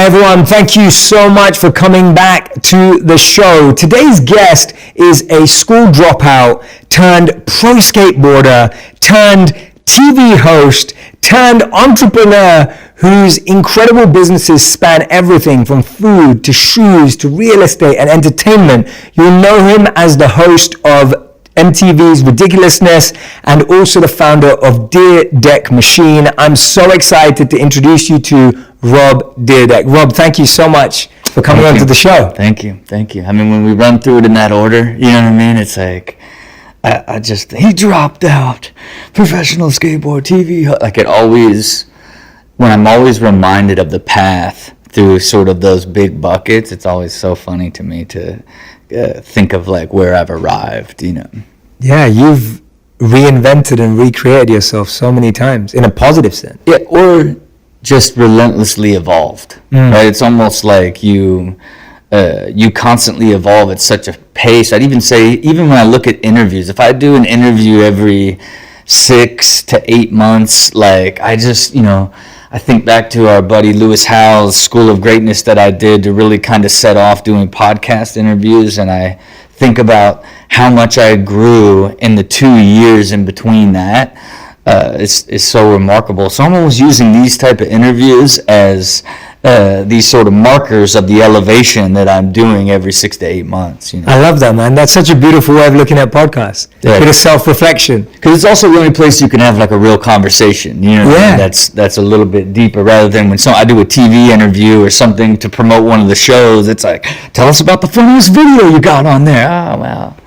everyone, thank you so much for coming back to the show. Today's guest is a school dropout turned pro skateboarder, turned TV host, turned entrepreneur whose incredible businesses span everything from food to shoes to real estate and entertainment. You'll know him as the host of MTV's Ridiculousness and also the founder of Dyrdek Machine. I'm so excited to introduce you to Rob Dyrdek. Rob, thank you so much for coming on to the show. Thank you. I mean, when we run through it in that order, you know what I mean? It's like, he dropped out, professional skateboard, TV, like it always, when I'm always reminded of the path through sort of those big buckets, it's always so funny to me to think of like where I've arrived, you know. Yeah, you've reinvented and recreated yourself so many times in a positive sense. Yeah, or just relentlessly evolved, right? It's almost like you constantly evolve at such a pace. I'd even say, even when I look at interviews, if I do an interview every 6 to 8 months, like I just, you know, I think back to our buddy Lewis Howell's School of Greatness that I did to really kind of set off doing podcast interviews, and I think about how much I grew in the 2 years in between that. Is so remarkable. So I'm always using these type of interviews as these sort of markers of the elevation that I'm doing every 6 to 8 months. You know? I love that, man. That's such a beautiful way of looking at podcasts. Yeah. Bit of self-reflection. Because it's also the only place you can have like a real conversation. You know, yeah. That's a little bit deeper rather than when I do a TV interview or something to promote one of the shows. It's like, tell us about the funniest video you got on there. Oh, wow.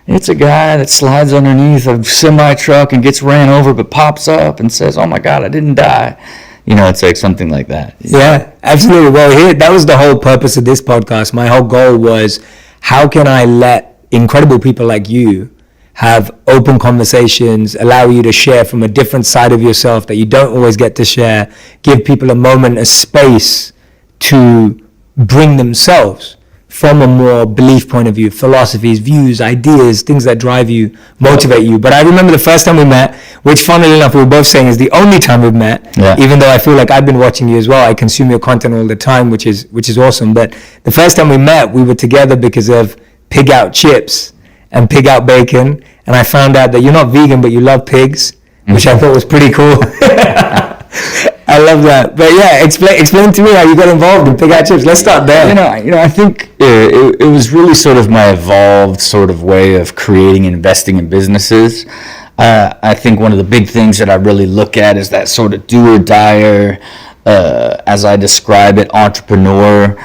It's a guy that slides underneath a semi-truck and gets ran over but pops up and says, oh my God, I didn't die. You know, it's like something like that. Yeah, absolutely. Well, that was the whole purpose of this podcast. My whole goal was, how can I let incredible people like you have open conversations, allow you to share from a different side of yourself that you don't always get to share, give people a moment, a space to bring themselves from a more belief point of view, philosophies, views, ideas, things that drive you, motivate you. But I remember the first time we met, which funnily enough we were both saying is the only time we've met, even though I feel like I've been watching you as well. I consume your content all the time, which is awesome. But the first time we met, we were together because of Pig Out Chips and Pig Out Bacon. And I found out that you're not vegan, but you love pigs, which I thought was pretty cool. I love that. But yeah, explain to me how you got involved in Pig Out Chips. Let's start there. You know, I think it was really sort of my evolved sort of way of creating and investing in businesses. I think one of the big things that I really look at is that sort of do or die, as I describe it, entrepreneur,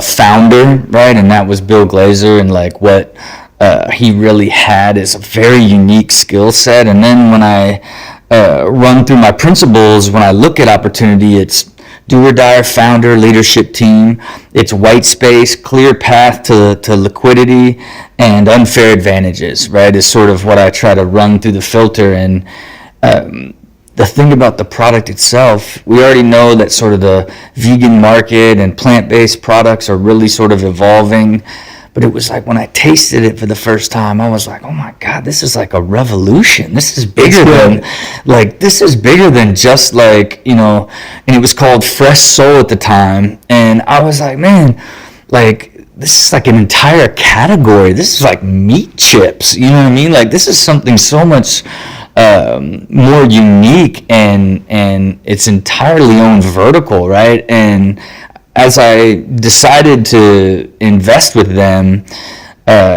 founder, right? And that was Bill Glazer, and like what he really had is a very unique skill set. And then when I run through my principles, when I look at opportunity, it's do or die, founder, leadership team. It's white space, clear path to liquidity, and unfair advantages, right, is sort of what I try to run through the filter. And the thing about the product itself, we already know that sort of the vegan market and plant-based products are really sort of evolving. But it was like when I tasted it for the first time, I was like, oh my God, this is like a revolution. This is bigger than just like, you know, and it was called Fresh Soul at the time. And I was like, man, like this is like an entire category. This is like meat chips. You know what I mean? Like this is something so much more unique and it's entirely own vertical, right? And as I decided to invest with them,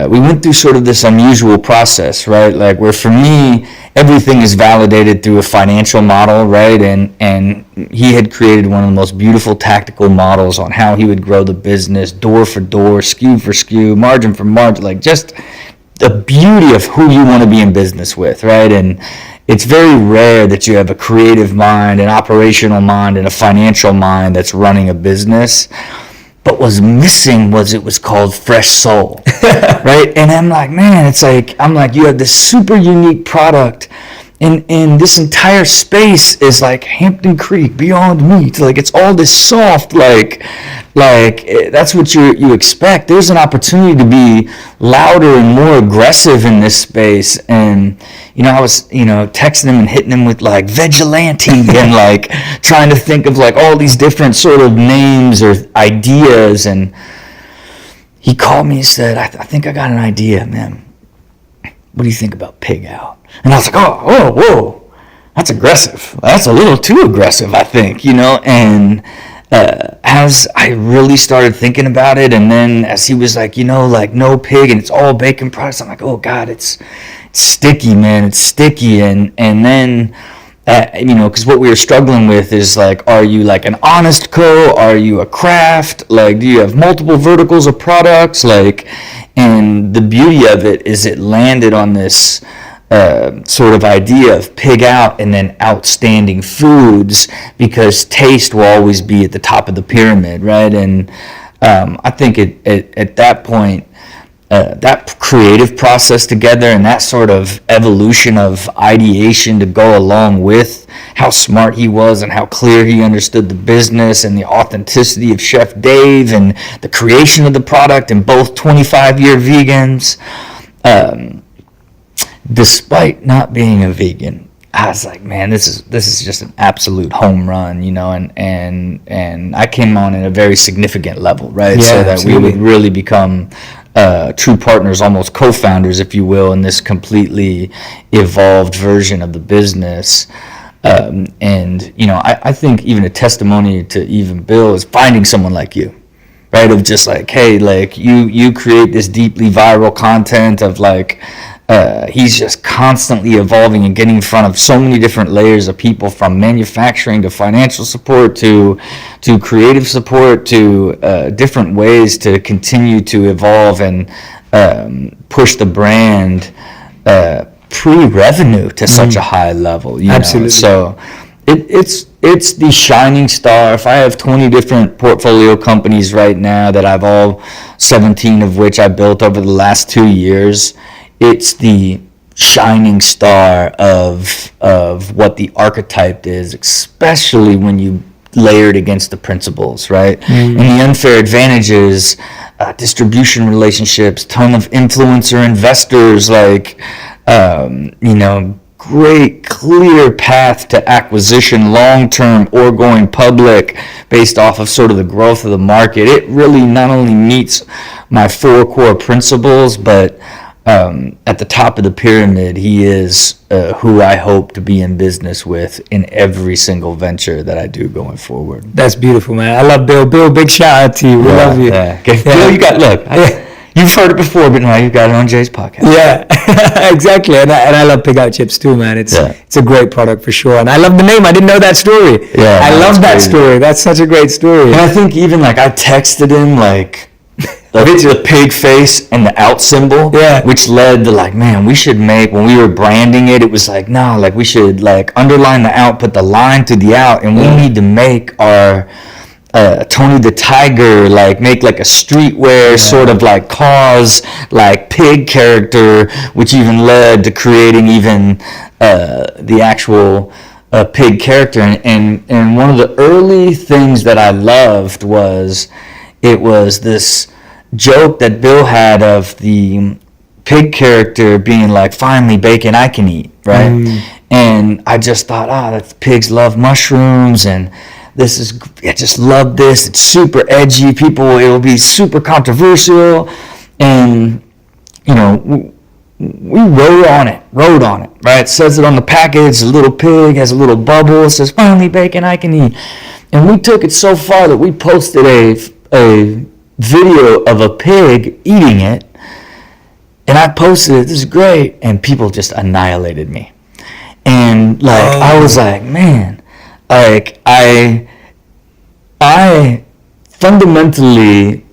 we went through sort of this unusual process, right? Like where for me, everything is validated through a financial model, right? And he had created one of the most beautiful tactical models on how he would grow the business, door for door, SKU for SKU, margin for margin, like just the beauty of who you want to be in business with, right? And it's very rare that you have a creative mind, an operational mind, and a financial mind that's running a business. But what's missing was it was called Fresh Soul, right? And I'm like, man, you have this super unique product and this entire space is like Hampton Creek, Beyond Meat. Like it's all this soft, like that's what you expect. There's an opportunity to be louder and more aggressive in this space. And I was texting him and hitting him with like vigilante and like trying to think of like all these different sort of names or ideas. And he called me and said, I think I got an idea, man. What do you think about Pig Out? And I was like, oh, whoa, that's aggressive. That's a little too aggressive, I think, And as I really started thinking about it, and then as he was like, like no pig and it's all bacon products, I'm like, oh God, it's sticky, man. It's sticky. And then, because what we were struggling with is like, are you like an honest co? Are you a craft? Like, do you have multiple verticals of products? Like, and the beauty of it is it landed on this sort of idea of Pig Out and then outstanding foods, because taste will always be at the top of the pyramid, right? And I think at that point, that creative process together and that sort of evolution of ideation to go along with how smart he was and how clear he understood the business and the authenticity of Chef Dave and the creation of the product, and both 25-year vegans. Despite not being a vegan, I was like, man, this is just an absolute home run, and I came on at a very significant level, right? Yeah, so that absolutely. we would really become true partners, almost co-founders, if you will, in this completely evolved version of the business. I think even a testimony to even Bill is finding someone like you, right? Of just like, hey, like you create this deeply viral content of like, he's just constantly evolving and getting in front of so many different layers of people, from manufacturing to financial support to creative support to different ways to continue to evolve and push the brand pre-revenue to such a high level. Absolutely. So it's the shining star. If I have 20 different portfolio companies right now that I've all 17 of which I built over the last 2 years, it's the shining star of what the archetype is, especially when you layer it against the principles, right? And the unfair advantages, distribution relationships, ton of influencer investors, like, great clear path to acquisition, long-term or going public based off of sort of the growth of the market. It really not only meets my 4 core principles, but at the top of the pyramid, he is who I hope to be in business with in every single venture that I do going forward. That's beautiful, man. I love Bill. Bill, big shout out to you. We love you. Yeah. Okay. Bill, you've heard it before, but now you've got it on Jay's podcast. Yeah, exactly. And I love Pig Out chips too, man. It's a great product for sure. And I love the name. I didn't know that story. Yeah, I love that story. That's such a great story. And I think even like I texted him like the pig face and the out symbol, which led to like, man, we should make, when we were branding it, it was like, no, like we should like underline the out, put the line to the out, and we need to make our Tony the Tiger, like make like a streetwear sort of like cause like pig character, which even led to creating even the actual pig character. And one of the early things that I loved was this joke that Bill had of the pig character being like, finally bacon I can eat, right? And I just thought, that pigs love mushrooms, and I just love this. It's super edgy. It will be super controversial. And, we wrote on it, right? It says it on the package. A little pig has a little bubble. It says, finally bacon I can eat. And we took it so far that we posted a video of a pig eating it, and I posted it. This is great. And people just annihilated me. And I was like, man, like I fundamentally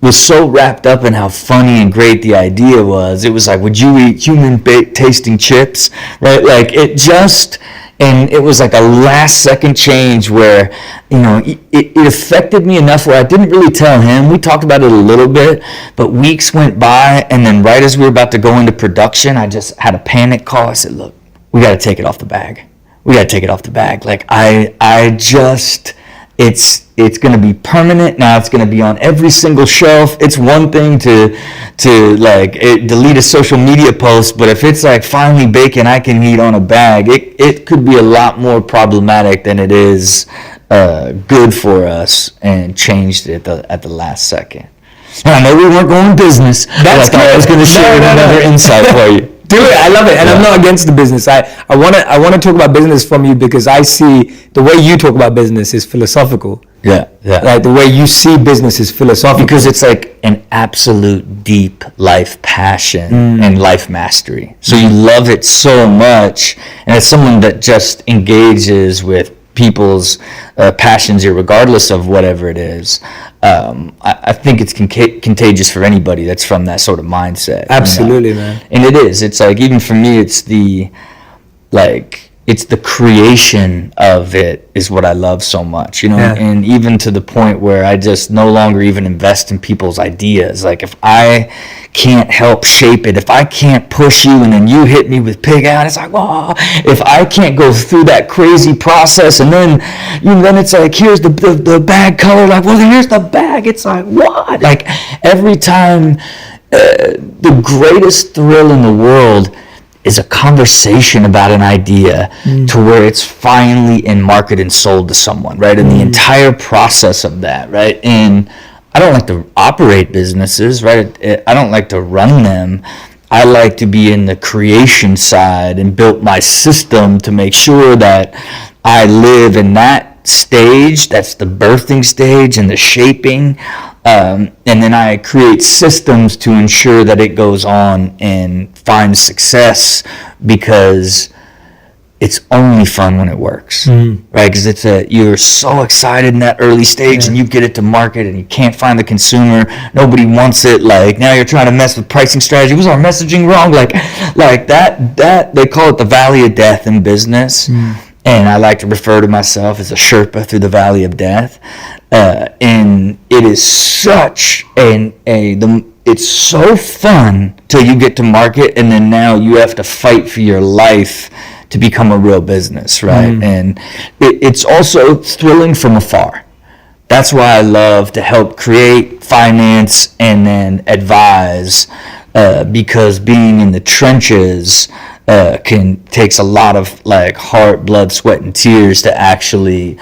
was so wrapped up in how funny and great the idea was. It was like, would you eat human tasting chips, right? Like it just And it was like a last second change where, it affected me enough where I didn't really tell him. We talked about it a little bit, but weeks went by, and then right as we were about to go into production, I just had a panic call. I said, look, we got to take it off the bag. Like it's going to be permanent now. It's going to be on every single shelf. It's one thing to delete a social media post, but if it's like finally bacon I can eat on a bag, it could be a lot more problematic than it is good for us, and changed it at the last second. And I know we weren't going business, but I thought I was going to share another insight for you. Do it. I love it, and I'm not against the business. I want to talk about business from you because I see the way you talk about business is philosophical. Yeah. Like the way you see business is philosophical. Because it's like an absolute deep life passion and life mastery. So you love it so much, and as someone that just engages with people's passions, regardless of whatever it is, I think it's contagious for anybody that's from that sort of mindset. Absolutely, man. And it is. It's like, even for me, it's the creation of it is what I love so much, and even to the point where I just no longer even invest in people's ideas. Like, if I can't help shape it, if I can't push you and then you hit me with pig out, it's like, wow. If I can't go through that crazy process, and then it's like, here's the bag color, like, well, here's the bag. It's like, what? Like, every time, the greatest thrill in the world is a conversation about an idea to where it's finally in market and sold to someone, right? And the entire process of that, right? And I don't like to operate businesses, right? I don't like to run them. I like to be in the creation side and build my system to make sure that I live in that stage. That's the birthing stage and the shaping. And then I create systems to ensure that it goes on and finds success, because it's only fun when it works, right? Because you're so excited in that early stage, and you get it to market, and you can't find the consumer. Nobody wants it. Like, now you're trying to mess with pricing strategy. Was our messaging wrong? Like that they call it the valley of death in business. And I like to refer to myself as a Sherpa through the valley of death. And it is such it's so fun till you get to market, and then now you have to fight for your life to become a real business, right? And it's also thrilling from afar. That's why I love to help create, finance, and then advise, because being in the trenches takes a lot of like heart, blood, sweat, and tears to actually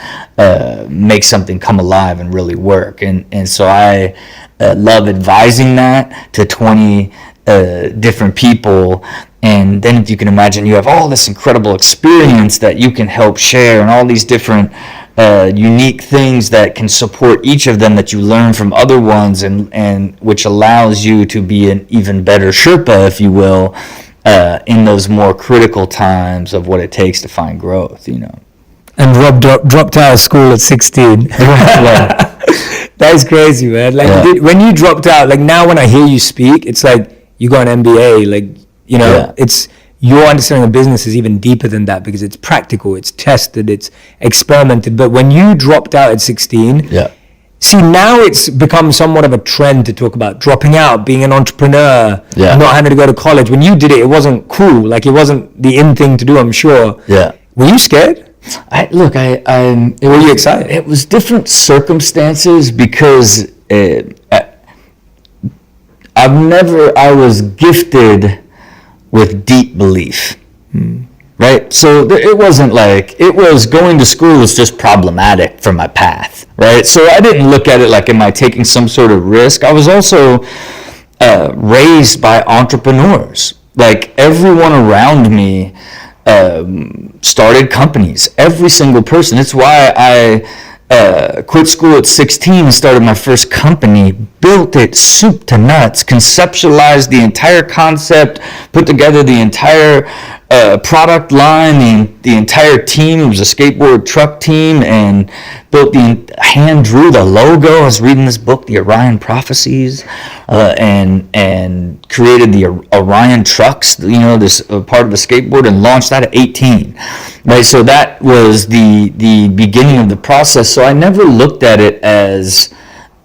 make something come alive and really work. And so I love advising that to 20 different people. And then, if you can imagine, you have all this incredible experience that you can help share, and all these different unique things that can support each of them that you learn from other ones, and which allows you to be an even better Sherpa, if you will, in those more critical times of what it takes to find growth, And Rob dropped out of school at 16. That's crazy, man. Like, when you dropped out, like, now when I hear you speak, it's like you got an MBA, like, it's your understanding of business is even deeper than that, because it's practical, it's tested, it's experimented. But when you dropped out at 16, see, now it's become somewhat of a trend to talk about dropping out, being an entrepreneur, not having to go to college. When you did it, it wasn't cool. Like, it wasn't the in thing to do, I'm sure. Were you scared? Were you excited? It was different circumstances, because I was gifted with deep belief, right? So it wasn't like, going to school was just problematic for my path, right? So I didn't look at it like, am I taking some sort of risk? I was also raised by entrepreneurs. Like, everyone around me started companies. Every single person. It's why I quit school at 16 and started my first company, built it soup to nuts, conceptualized the entire concept, put together the entire product line, the entire team. It was a skateboard truck team, and hand drew the logo. I was reading this book, The Orion Prophecies, and created the Orion trucks, this part of the skateboard, and launched that at 18. Right, so that was the beginning of the process. So I never looked at it as,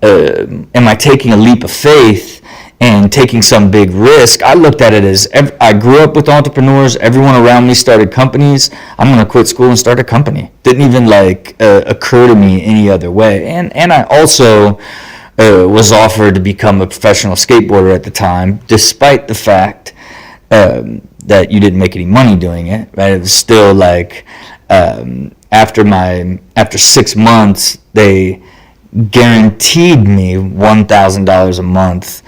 am I taking a leap of faith and taking some big risk? I looked at it as, I grew up with entrepreneurs. Everyone around me started companies. I'm going to quit school and start a company. Didn't even occur to me any other way. And I also was offered to become a professional skateboarder at the time, despite the fact that you didn't make any money doing it. Right? It was still after 6 months, they guaranteed me $1,000 a month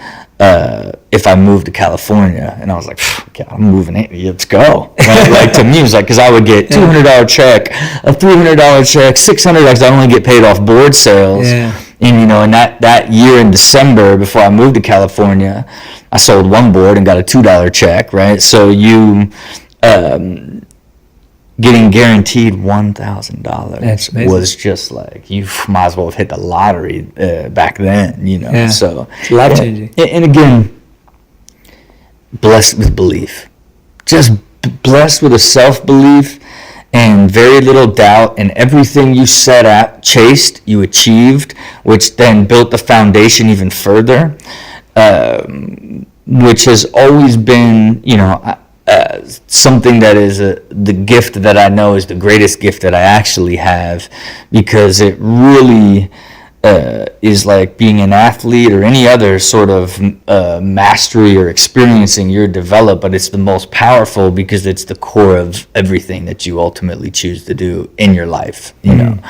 if I moved to California. And I was like, okay, I'm moving in, let's go. Right? To me, it was because I would get $200 check, a $300 check, $600, because I only get paid off board sales. Yeah. And and that year in December, before I moved to California, I sold one board and got a $2 check, right? So you getting guaranteed $1,000 was just you might as well have hit the lottery back then, Yeah. So it's life changing. And again, blessed with belief, just blessed with a self-belief and very little doubt, and everything you chased, you achieved, which then built the foundation even further, which has always been, something that is the gift that I know is the greatest gift that I actually have, because it really is like being an athlete or any other sort of mastery or experiencing you develop, but it's the most powerful because it's the core of everything that you ultimately choose to do in your life, and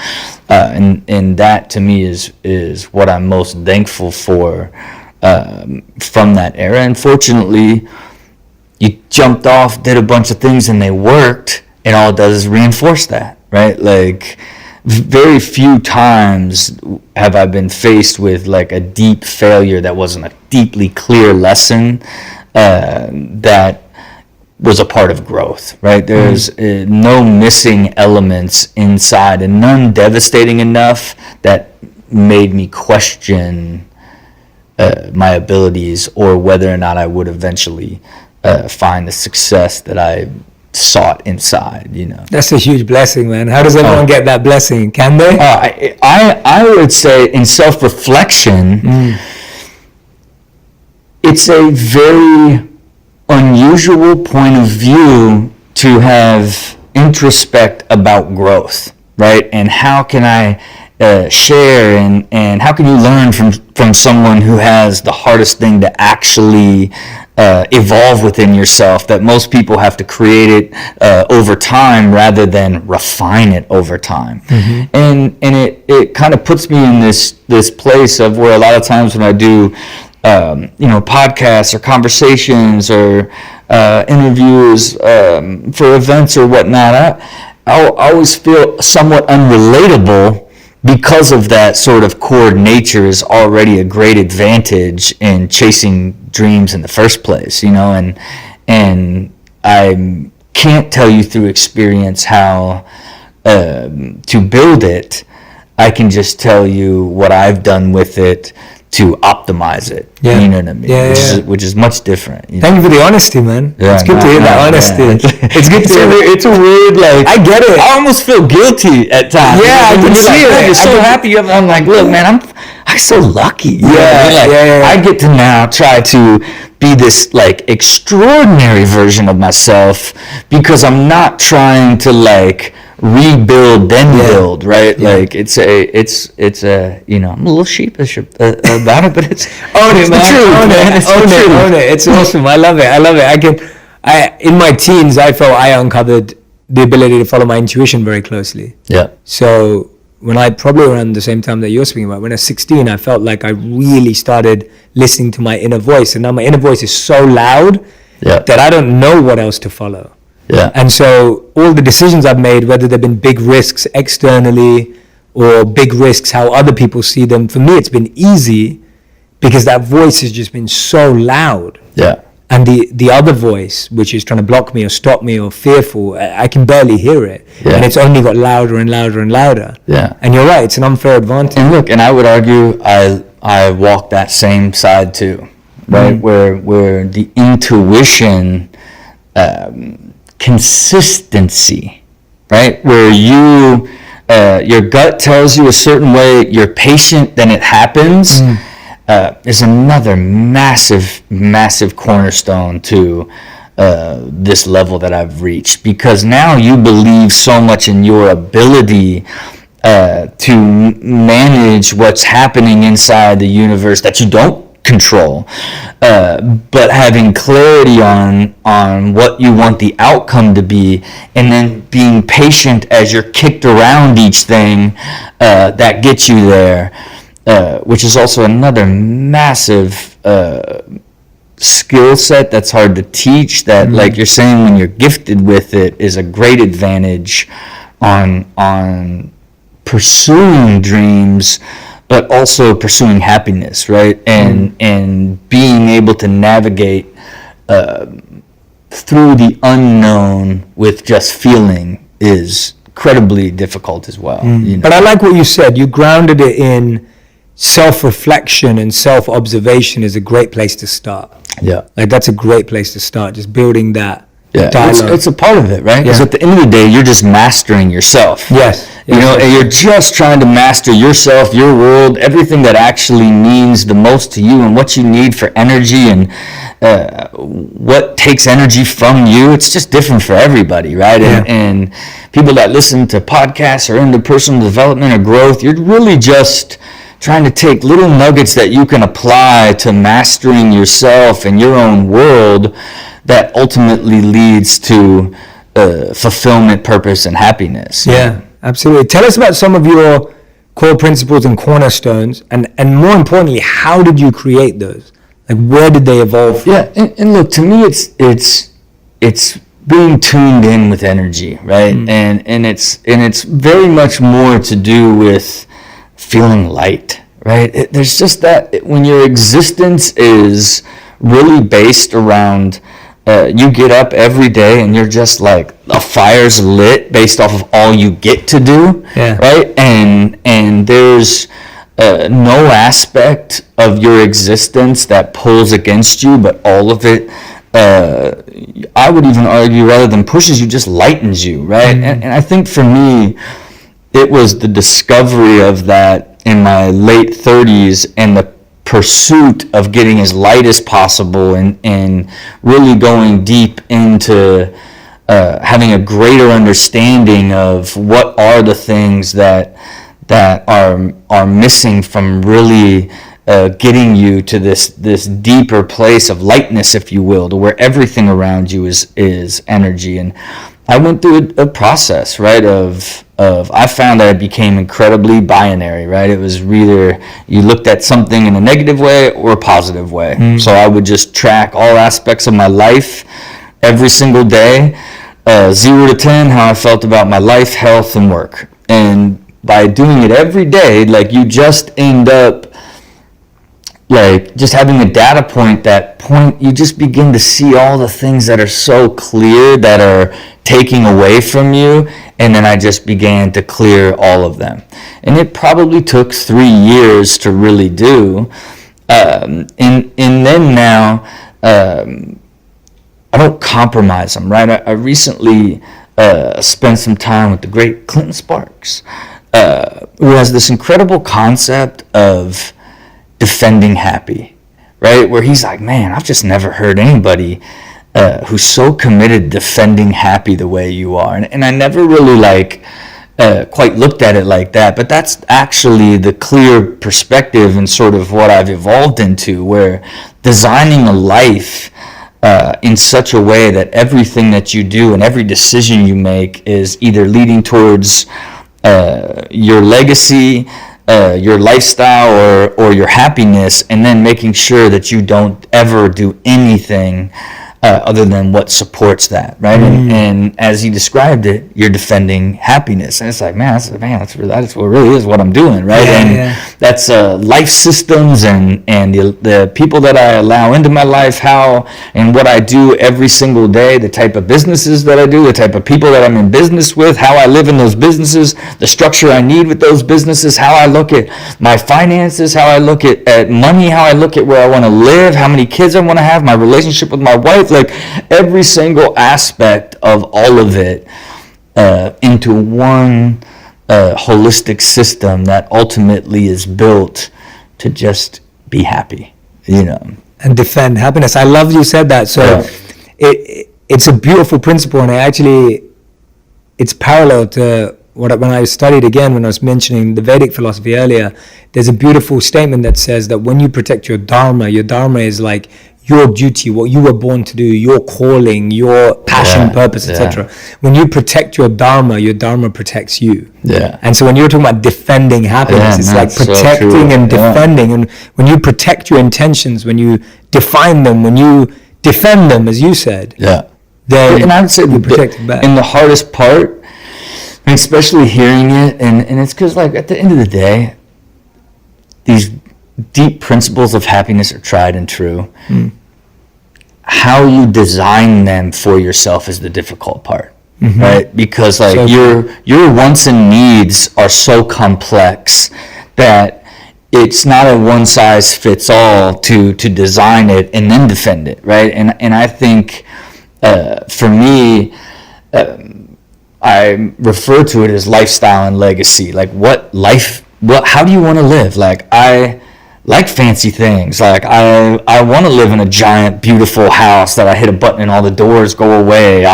that to me is what I'm most thankful for from that era. And fortunately, you jumped off, did a bunch of things, and they worked, and all it does is reinforce that, right? Very few times have I been faced with a deep failure that wasn't a deeply clear lesson that was a part of growth, right? There's no missing elements inside, and none devastating enough that made me question my abilities or whether or not I would eventually find the success that I sought inside. That's a huge blessing, man. How does everyone get that blessing? Can they? I would say in self-reflection, it's a very unusual point of view to have introspect about growth, right? And how can I share and how can you learn from someone who has the hardest thing to actually evolve within yourself, that most people have to create it over time rather than refine it over time. Mm-hmm. And it kind of puts me in this place of where a lot of times when I do podcasts or conversations or interviews for events or whatnot, I always feel somewhat unrelatable, because of that sort of core nature is already a great advantage in chasing dreams in the first place, and I can't tell you through experience how to build it. I can just tell you what I've done with it to optimize it. Yeah. You know what I mean? Yeah, which is much different. Thank you for the honesty, man. Yeah, it's good to hear that honesty. Yeah. It's good to hear. It's a weird, I get it. I almost feel guilty at times. Yeah, I can see it. You're so happy. I'm like, look, man, I'm so lucky. Yeah. I get to now try to be this extraordinary version of myself, because I'm not trying to rebuild then build, right? Yeah. It's a I'm a little sheepish about it, but it's own it, man. Own it. It's awesome. I love it. In my teens, I felt I uncovered the ability to follow my intuition very closely. Yeah. So when I probably around the same time that you're speaking about, when I was 16, I felt like I really started listening to my inner voice, and now my inner voice is so loud that I don't know what else to follow. Yeah. And so all the decisions I've made, whether they've been big risks externally or big risks how other people see them, for me it's been easy because that voice has just been so loud. Yeah. And the other voice, which is trying to block me or stop me or fearful, I can barely hear it. Yeah. And it's only got louder and louder and louder. Yeah. And you're right, it's an unfair advantage. And look, and I would argue I walk that same side too, right? Where the intuition, consistency, right? Where you, your gut tells you a certain way, you're patient, then it happens. Is another massive cornerstone to this level that I've reached, because now you believe so much in your ability to manage what's happening inside the universe that you don't control, but having clarity on what you want the outcome to be, and then being patient as you're kicked around each thing that gets you there. Which is also another massive skill set that's hard to teach, that like you're saying, when you're gifted with it, is a great advantage on pursuing dreams, but also pursuing happiness, right? And being able to navigate through the unknown with just feeling is incredibly difficult as well. You know? But I like what you said. You grounded it in self-reflection, and self-observation is a great place to start. Yeah. Like that's a great place to start, just building that Yeah, dialogue. it's a part of it, right? Because Yeah. at the end of the day, you're just mastering yourself. Yes. You know, and you're just trying to master yourself, your world, everything that actually means the most to you, and what you need for energy, and what takes energy from you. It's just different for everybody, right? Yeah. And people that listen to podcasts or into personal development or growth, you're really just trying to take little nuggets that you can apply to mastering yourself and your own world, that ultimately leads to fulfillment, purpose, and happiness. Yeah, absolutely. Tell us about some of your core principles and cornerstones, and more importantly, how did you create those? Like, where did they evolve from? Yeah, and look, to me, it's being tuned in with energy, right? And it's very much more to do with feeling light, right? There's just that, when your existence is really based around, you get up every day and you're just like, a fire's lit based off of all you get to do, Yeah. right? And there's no aspect of your existence that pulls against you, but all of it, I would even argue, rather than pushes you, just lightens you, right? And I think for me, it was the discovery of that in my late 30s, and the pursuit of getting as light as possible, and really going deep into having a greater understanding of what are the things that are missing from really getting you to this deeper place of lightness, if you will, to where everything around you is energy. And I went through a process, right, of I found that I became incredibly binary, right? It was either you looked at something in a negative way or a positive way. So I would just track all aspects of my life every single day, 0 to 10, how I felt about my life, health, and work. And by doing it every day, like, you just end up like just having a data point, you just begin to see all the things that are so clear that are taking away from you, and then I just began to clear all of them. And it probably took 3 years to really do. And then now, I don't compromise them, right? I recently spent some time with the great Clinton Sparks, who has this incredible concept of defending happy, right? Where he's like, man, I've just never heard anybody who's so committed defending happy the way you are. And I never really quite looked at it like that, but that's actually the clear perspective and sort of what I've evolved into, where designing a life in such a way that everything that you do and every decision you make is either leading towards your legacy, your lifestyle, or your happiness, and then making sure that you don't ever do anything other than what supports that, right? And as he described it, you're defending happiness, and it's like, that's what really is what I'm doing, right? That's life systems and the people that I allow into my life, how and what I do every single day, the type of businesses that I do, the type of people that I'm in business with, how I live in those businesses, the structure I need with those businesses, how I look at my finances, how I look at money, how I look at where I want to live, how many kids I want to have, my relationship with my wife, like every single aspect of all of it into one holistic system that ultimately is built to just be happy, and defend happiness. I love you said that. So it's a beautiful principle, and it's parallel to when I studied again, when I was mentioning the Vedic philosophy earlier. There's a beautiful statement that says that when you protect your dharma is like your duty, what you were born to do, your calling, your passion, purpose, etc. When you protect your dharma protects you. And so when you're talking about defending happiness, it's like protecting and defending. And when you protect your intentions, when you define them, when you defend them, as you said, then and I would say you protect it back. And the hardest part, and especially hearing it, and it's because, like, at the end of the day, these deep principles of happiness are tried and true. How you design them for yourself is the difficult part, right? Because your wants and needs are so complex that it's not a one size fits all to design it and then defend it, right? And I think for me, I refer to it as lifestyle and legacy. Like, how do you want to live? Like, I like fancy things. Like, I want to live in a giant, beautiful house that I hit a button and all the doors go away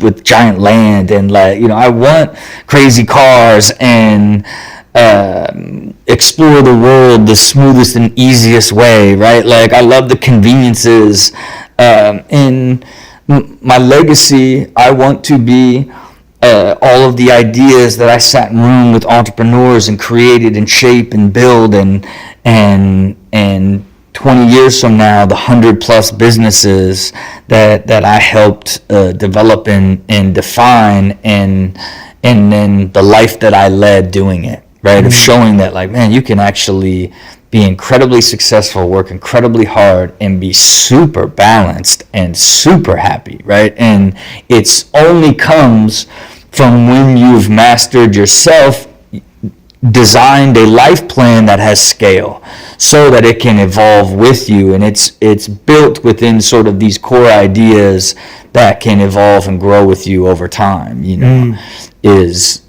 with giant land, and I want crazy cars and explore the world the smoothest and easiest way, right? Like, I love the conveniences. In my legacy, I want to be all of the ideas that I sat in room with entrepreneurs and created and shape and build, and 20 years from now, the 100+ businesses that I helped develop and define, and then the life that I led doing it, right? Of showing that, like, man, you can actually be incredibly successful, work incredibly hard, and be super balanced and super happy, right? And it's only comes from when you've mastered yourself, designed a life plan that has scale so that it can evolve with you, and it's built within sort of these core ideas that can evolve and grow with you over time, is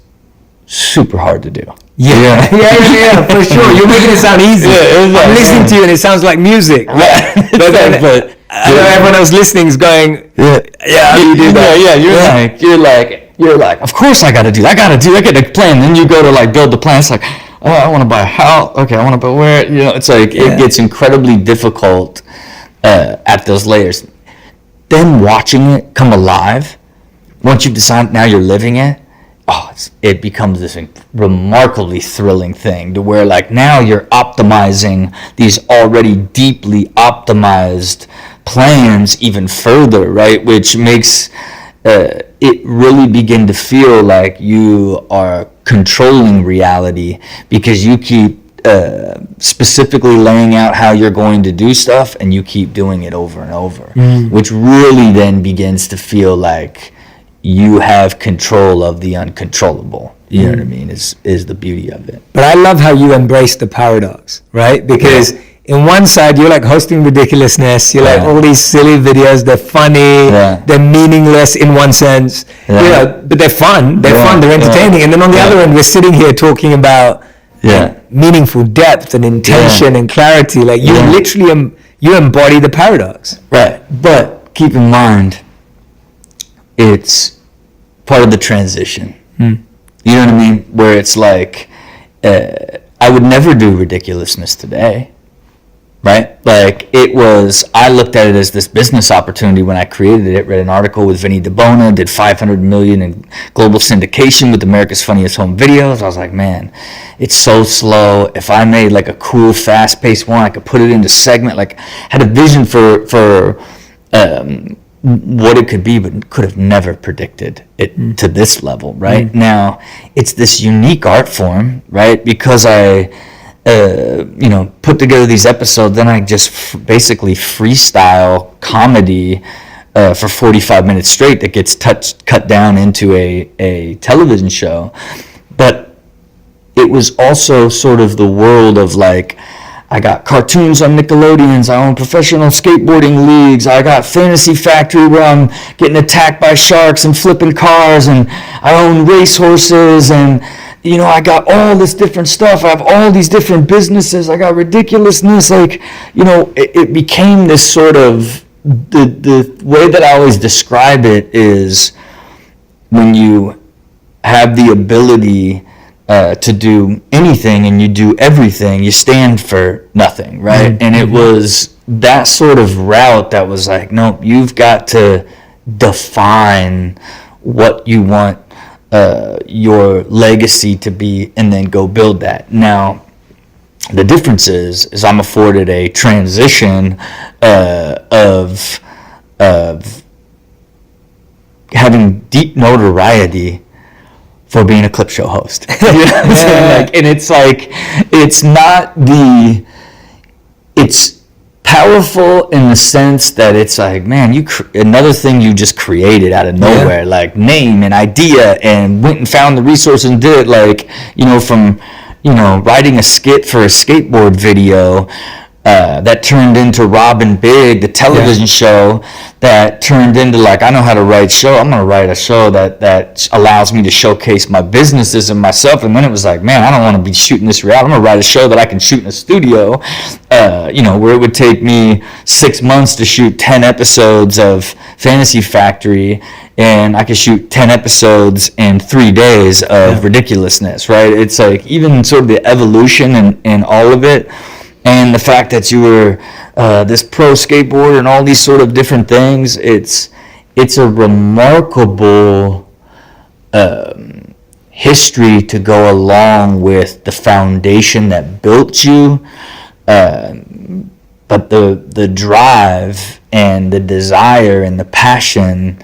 super hard to do. Yeah, for sure. You're making it sound easy. I'm listening to you and it sounds like music. But I know everyone else listening is going, how do you do that? You're like, of course I got to plan. Then you go to, like, build the plan. It's like, oh, I want to buy a house. Okay, I want to buy where? It's like, it gets incredibly difficult at those layers. Then watching it come alive, once you've decided now you're living it, it becomes this remarkably thrilling thing to where, like, now you're optimizing these already deeply optimized plans even further, right? Which makes it really begin to feel like you are controlling reality, because you keep specifically laying out how you're going to do stuff, and you keep doing it over and over, which really then begins to feel like you have control of the uncontrollable. You know what I mean? Is the beauty of it. But I love how you embrace the paradox, right? Because in one side, you're like hosting ridiculousness. You're like, all these silly videos, they're funny, they're meaningless in one sense, but they're fun. They're fun, they're entertaining. And then on the other end, we're sitting here talking about meaningful depth and intention and clarity. Like, you literally, you embody the paradox. Right. But keep in mind, it's part of the transition. You know what I mean? Where it's like, I would never do ridiculousness today, right? Like, I looked at it as this business opportunity when I created it. Read an article with Vinny DeBona, did $500 million in global syndication with America's Funniest Home Videos. I was like, man, it's so slow. If I made like a cool, fast-paced one, I could put it into segment. Like, had a vision for what it could be, but could have never predicted it to this level, right? Now, it's this unique art form, right? Because I, put together these episodes, then I just basically freestyle comedy for 45 minutes straight that gets cut down into a television show. But it was also sort of the world of like, I got cartoons on Nickelodeons, I own professional skateboarding leagues, I got Fantasy Factory where I'm getting attacked by sharks and flipping cars, and I own racehorses, and I got all this different stuff, I have all these different businesses, I got ridiculousness, like, it became this sort of, the way that I always describe it is when you have the ability to do anything and you do everything, you stand for nothing, right? Mm-hmm. And it was that sort of route that was like, nope, you've got to define what you want your legacy to be and then go build that. Now, the difference is I'm afforded a transition of having deep notoriety for being a clip show host. You know what I'm saying? Like, and it's like, it's powerful in the sense that it's like, man, another thing you just created out of nowhere, like name and idea, and went and found the resources and did it, like, from writing a skit for a skateboard video that turned into Robin Big, the television show, that turned into like, I know how to write show. I'm going to write a show that allows me to showcase my businesses and myself. And then it was like, man, I don't want to be shooting this reality. I'm going to write a show that I can shoot in a studio, where it would take me 6 months to shoot 10 episodes of Fantasy Factory, and I could shoot 10 episodes in 3 days of ridiculousness, right? It's like, even sort of the evolution and all of it, and the fact that you were this pro skateboarder and all these sort of different things, it's a remarkable history to go along with the foundation that built you. But the drive and the desire and the passion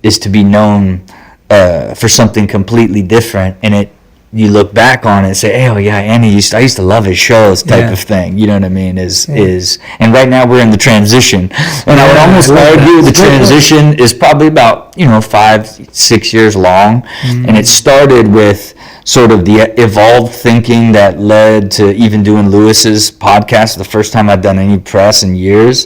is to be known for something completely different, and you look back on it and say, hey, oh yeah, Andy I used to love his shows type of thing. You know what I mean? And right now we're in the transition. And I would almost argue the transition is probably about, 5-6 years long. Mm-hmm. And it started with sort of the evolved thinking that led to even doing Lewis's podcast, the first time I'd done any press in years,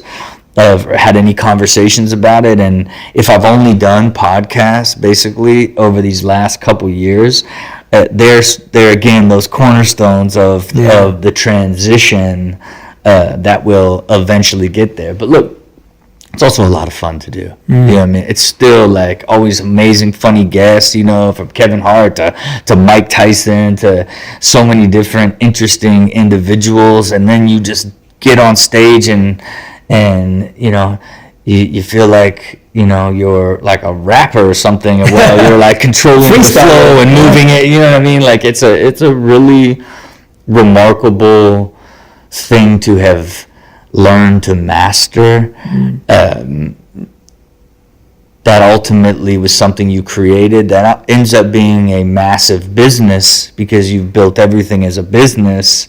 or had any conversations about it. And if I've only done podcasts basically over these last couple years, there's again those cornerstones of the transition that will eventually get there. But look, it's also a lot of fun to do. You know what I mean? It's still like always amazing, funny guests, from Kevin Hart to Mike Tyson to so many different interesting individuals, and then you just get on stage and you feel like you're like a rapper or something, while you're like controlling the flow and moving it. You know what I mean? Like it's a really remarkable thing to have learned to master. That ultimately was something you created that ends up being a massive business because you've built everything as a business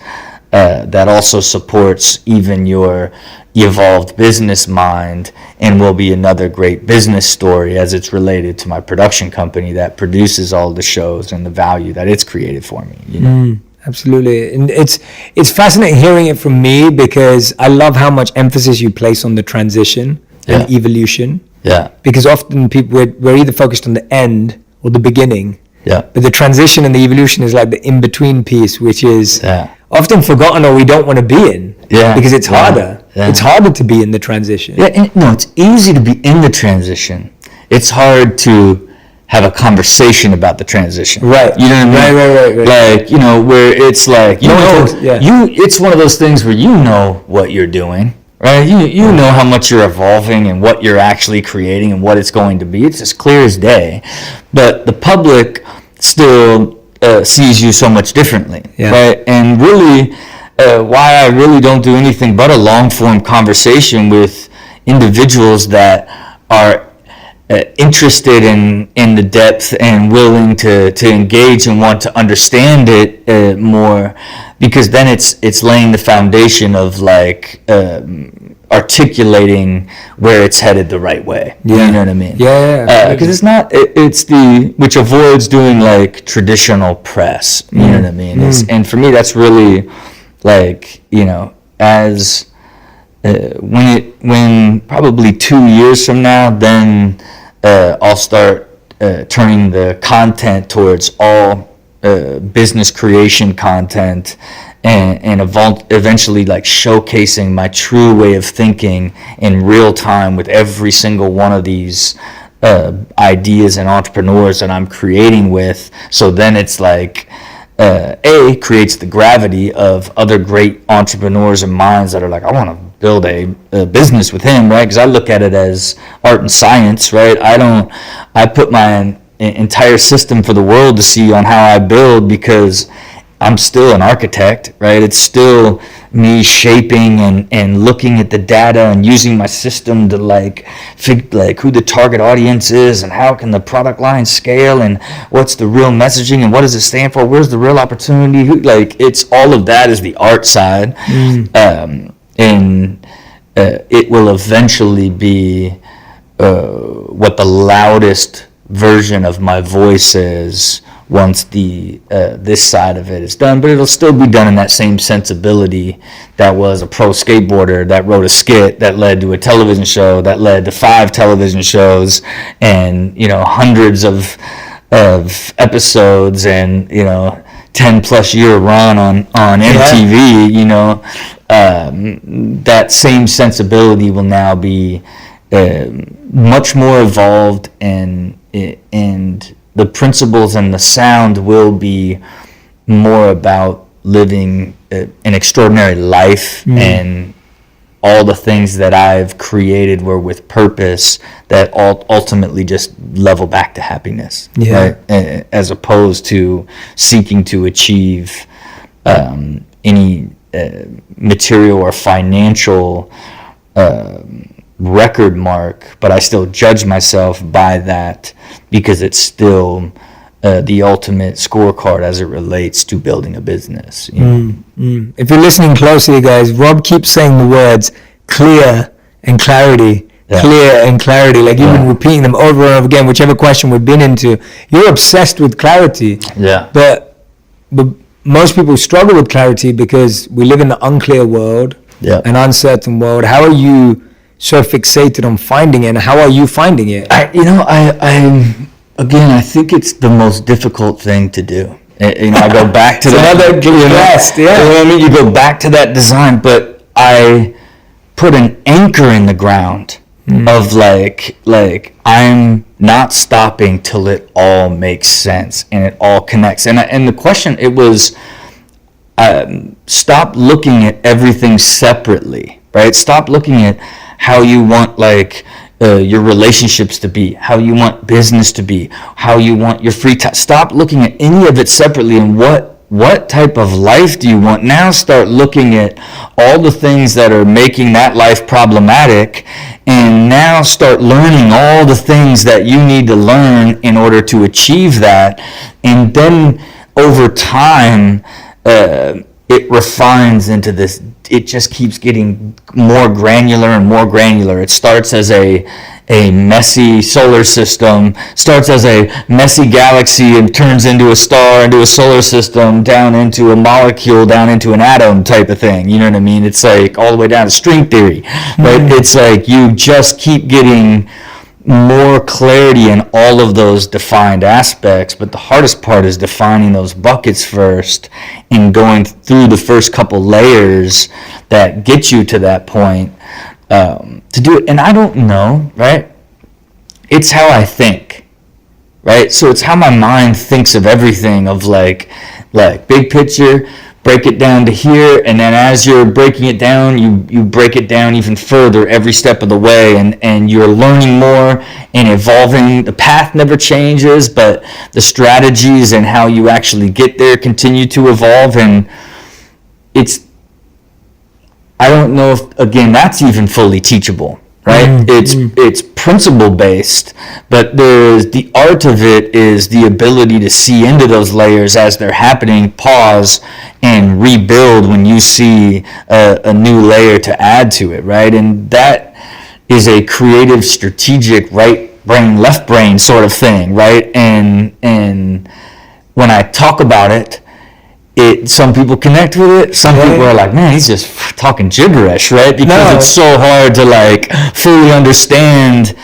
that also supports even your evolved business mind, and will be another great business story as it's related to my production company that produces all the shows and the value that it's created for me. Absolutely. And it's fascinating hearing it from me, because I love how much emphasis you place on the transition and evolution. Because often we're either focused on the end or the beginning. But the transition and the evolution is like the in-between piece, which is often forgotten or we don't want to be in. Because it's harder. It's harder to be in the transition. It's easy to be in the transition. It's hard to have a conversation about the transition. Right. You know what I mean? Right. Like, where it's like, it's one of those things where you know what you're doing. Right? You know how much you're evolving and what you're actually creating and what it's going to be. It's as clear as day. But the public still sees you so much differently. Right? And really, why I really don't do anything but a long-form conversation with individuals that are interested in the depth and willing to engage and want to understand it more, because then it's laying the foundation of like articulating where it's headed the right way. Yeah. You know what I mean? Yeah. Because it's not, it's which avoids doing like traditional press. You know what I mean? And for me, that's really like, you know, as when probably 2 years from now, then I'll start turning the content towards all business creation content, and eventually like showcasing my true way of thinking in real time with every single one of these ideas and entrepreneurs that I'm creating with. So then it's like creates the gravity of other great entrepreneurs and minds that are like, I want to build a business with him, right? Because I look at it as art and science, right? I put my entire system for the world to see on how I build, because I'm still an architect, right? It's still me shaping and looking at the data and using my system to like who the target audience is and how can the product line scale and what's the real messaging and what does it stand for? Where's the real opportunity? It's all of that is the art side. And it will eventually be what the loudest version of my voice is once this side of it is done, but it'll still be done in that same sensibility that was a pro skateboarder that wrote a skit that led to a television show that led to 5 television shows and, you know, hundreds of episodes and, you know, 10 plus year run on MTV. You know, that same sensibility will now be much more evolved, and the principles and the sound will be more about living an extraordinary life, and all the things that I've created were with purpose that ultimately just level back to happiness, right? As opposed to seeking to achieve any material or financial record mark, but I still judge myself by that because it's still the ultimate scorecard as it relates to building a business. You know? If you're listening closely, guys, Rob keeps saying the words clear and clarity. Yeah. Clear and clarity, like you've been repeating them over and over again, whichever question we've been into. You're obsessed with clarity. Yeah. But most people struggle with clarity because we live in an unclear world, an uncertain world. How are you so fixated on finding it, and how are you finding it? I think it's the most difficult thing to do. You know, I go back to another guest, You know what I mean? You go back to that design, but I put an anchor in the ground of like I'm not stopping till it all makes sense and it all connects. And the question, it was stop looking at everything separately, right? Stop looking at how you want your relationships to be, how you want business to be, how you want your free time. Stop looking at any of it separately, and what type of life do you want? Now start looking at all the things that are making that life problematic, and now start learning all the things that you need to learn in order to achieve that. And then over time, it refines into this. It just keeps getting more granular and more granular. It starts as a messy solar system, starts as a messy galaxy, and turns into a star, into a solar system, down into a molecule, down into an atom type of thing. You know what I mean? It's like all the way down to string theory, right? It's like you just keep getting more clarity in all of those defined aspects, but the hardest part is defining those buckets first and going through the first couple layers that get you to that point to do it. And I don't know, right? It's how I think, right? So it's how my mind thinks of everything, of like big picture, break it down to here, and then as you're breaking it down, you break it down even further every step of the way, and you're learning more and evolving. The path never changes, but the strategies and how you actually get there continue to evolve. And I don't know if, again, that's even fully teachable, right? It's principle based, but there's the art of it is the ability to see into those layers as they're happening, pause, and rebuild when you see a new layer to add to it, right? And that is a creative, strategic, right brain, left brain sort of thing, right? And when I talk about it, some people connect with it. Some people are like, man, he's just talking gibberish, right? Because it's so hard to like fully understand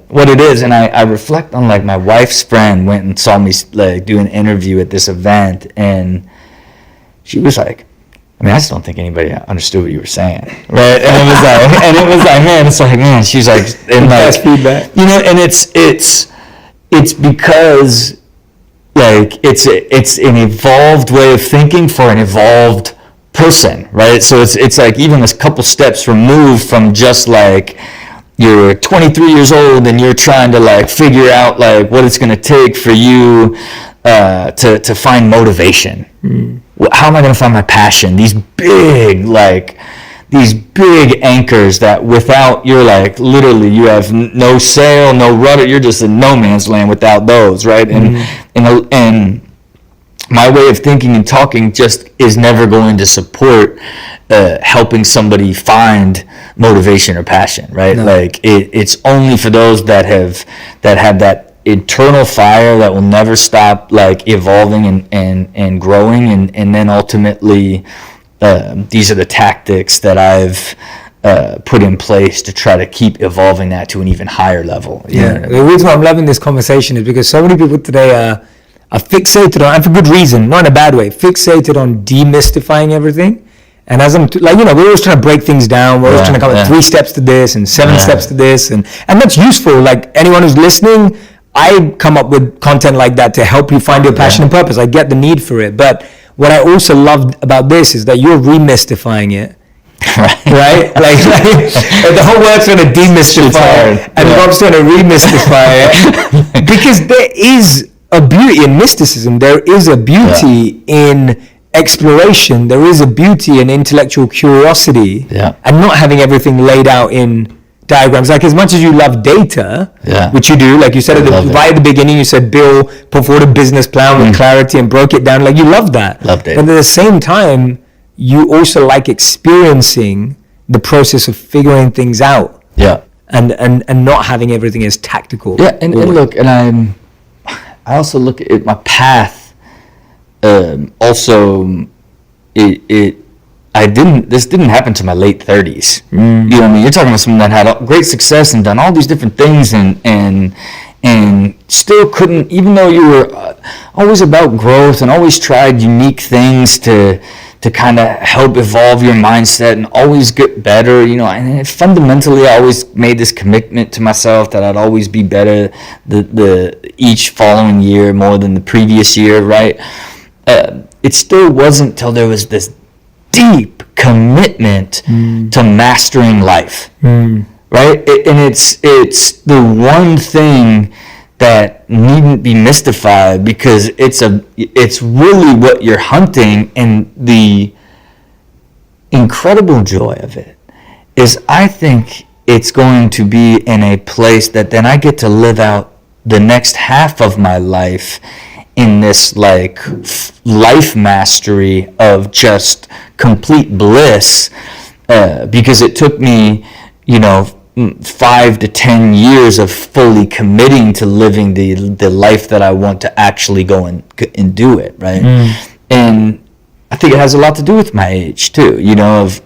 what it is. And I reflect on like my wife's friend went and saw me like do an interview at this event, and she was like, I mean, I just don't think anybody understood what you were saying, right? And it was like, man, it's like, man, she's like, and like, feedback, you know, and it's because like it's an evolved way of thinking for an evolved person, right? So it's like even a couple steps removed from just like you're 23 years old and you're trying to like figure out like what it's going to take for you to find motivation. How am I going to find my passion? These big anchors that without, you're like literally you have no sail, no rudder, you're just in no man's land without those, right? And my way of thinking and talking just is never going to support helping somebody find motivation or passion, right? No. Like it's only for those that have that internal fire that will never stop like evolving and growing, and then ultimately these are the tactics that I've put in place to try to keep evolving that to an even higher level. The reason why I'm loving this conversation is because so many people today are fixated on, and for good reason, not in a bad way, fixated on demystifying everything. And as I'm like, we're always trying to break things down. We're always trying to come with 3 steps to this and 7 steps to this, and that's useful. Like anyone who's listening, I come up with content like that to help you find your passion and purpose. I get the need for it. But what I also loved about this is that you're remystifying it. Right? Like the whole world's going to demystify it, and Rob's going to remystify it. Because there is a beauty in mysticism. There is a beauty in exploration. There is a beauty in intellectual curiosity. And not having everything laid out in diagrams. Like as much as you love data, which you do, like you said right at the beginning, you said Bill put forward a business plan with clarity and broke it down. Like you love that. Loved it. But at the same time, you also like experiencing the process of figuring things out. And not having everything as tactical. And look, and I also look at my path. Also, this didn't happen to my late 30s. You know what I mean? You're talking about someone that had great success and done all these different things and still couldn't, even though you were always about growth and always tried unique things to kind of help evolve your mindset and always get better, and fundamentally I always made this commitment to myself that I'd always be better the each following year more than the previous year, right? It still wasn't till there was this deep commitment to mastering life, right? And it's the one thing that needn't be mystified, because it's really what you're hunting. And the incredible joy of it is, I think it's going to be in a place that then I get to live out the next half of my life in this like life mastery of just complete bliss, because it took me 5 to 10 years of fully committing to living the life that I want to actually go and do it, right? And I think it has a lot to do with my age too,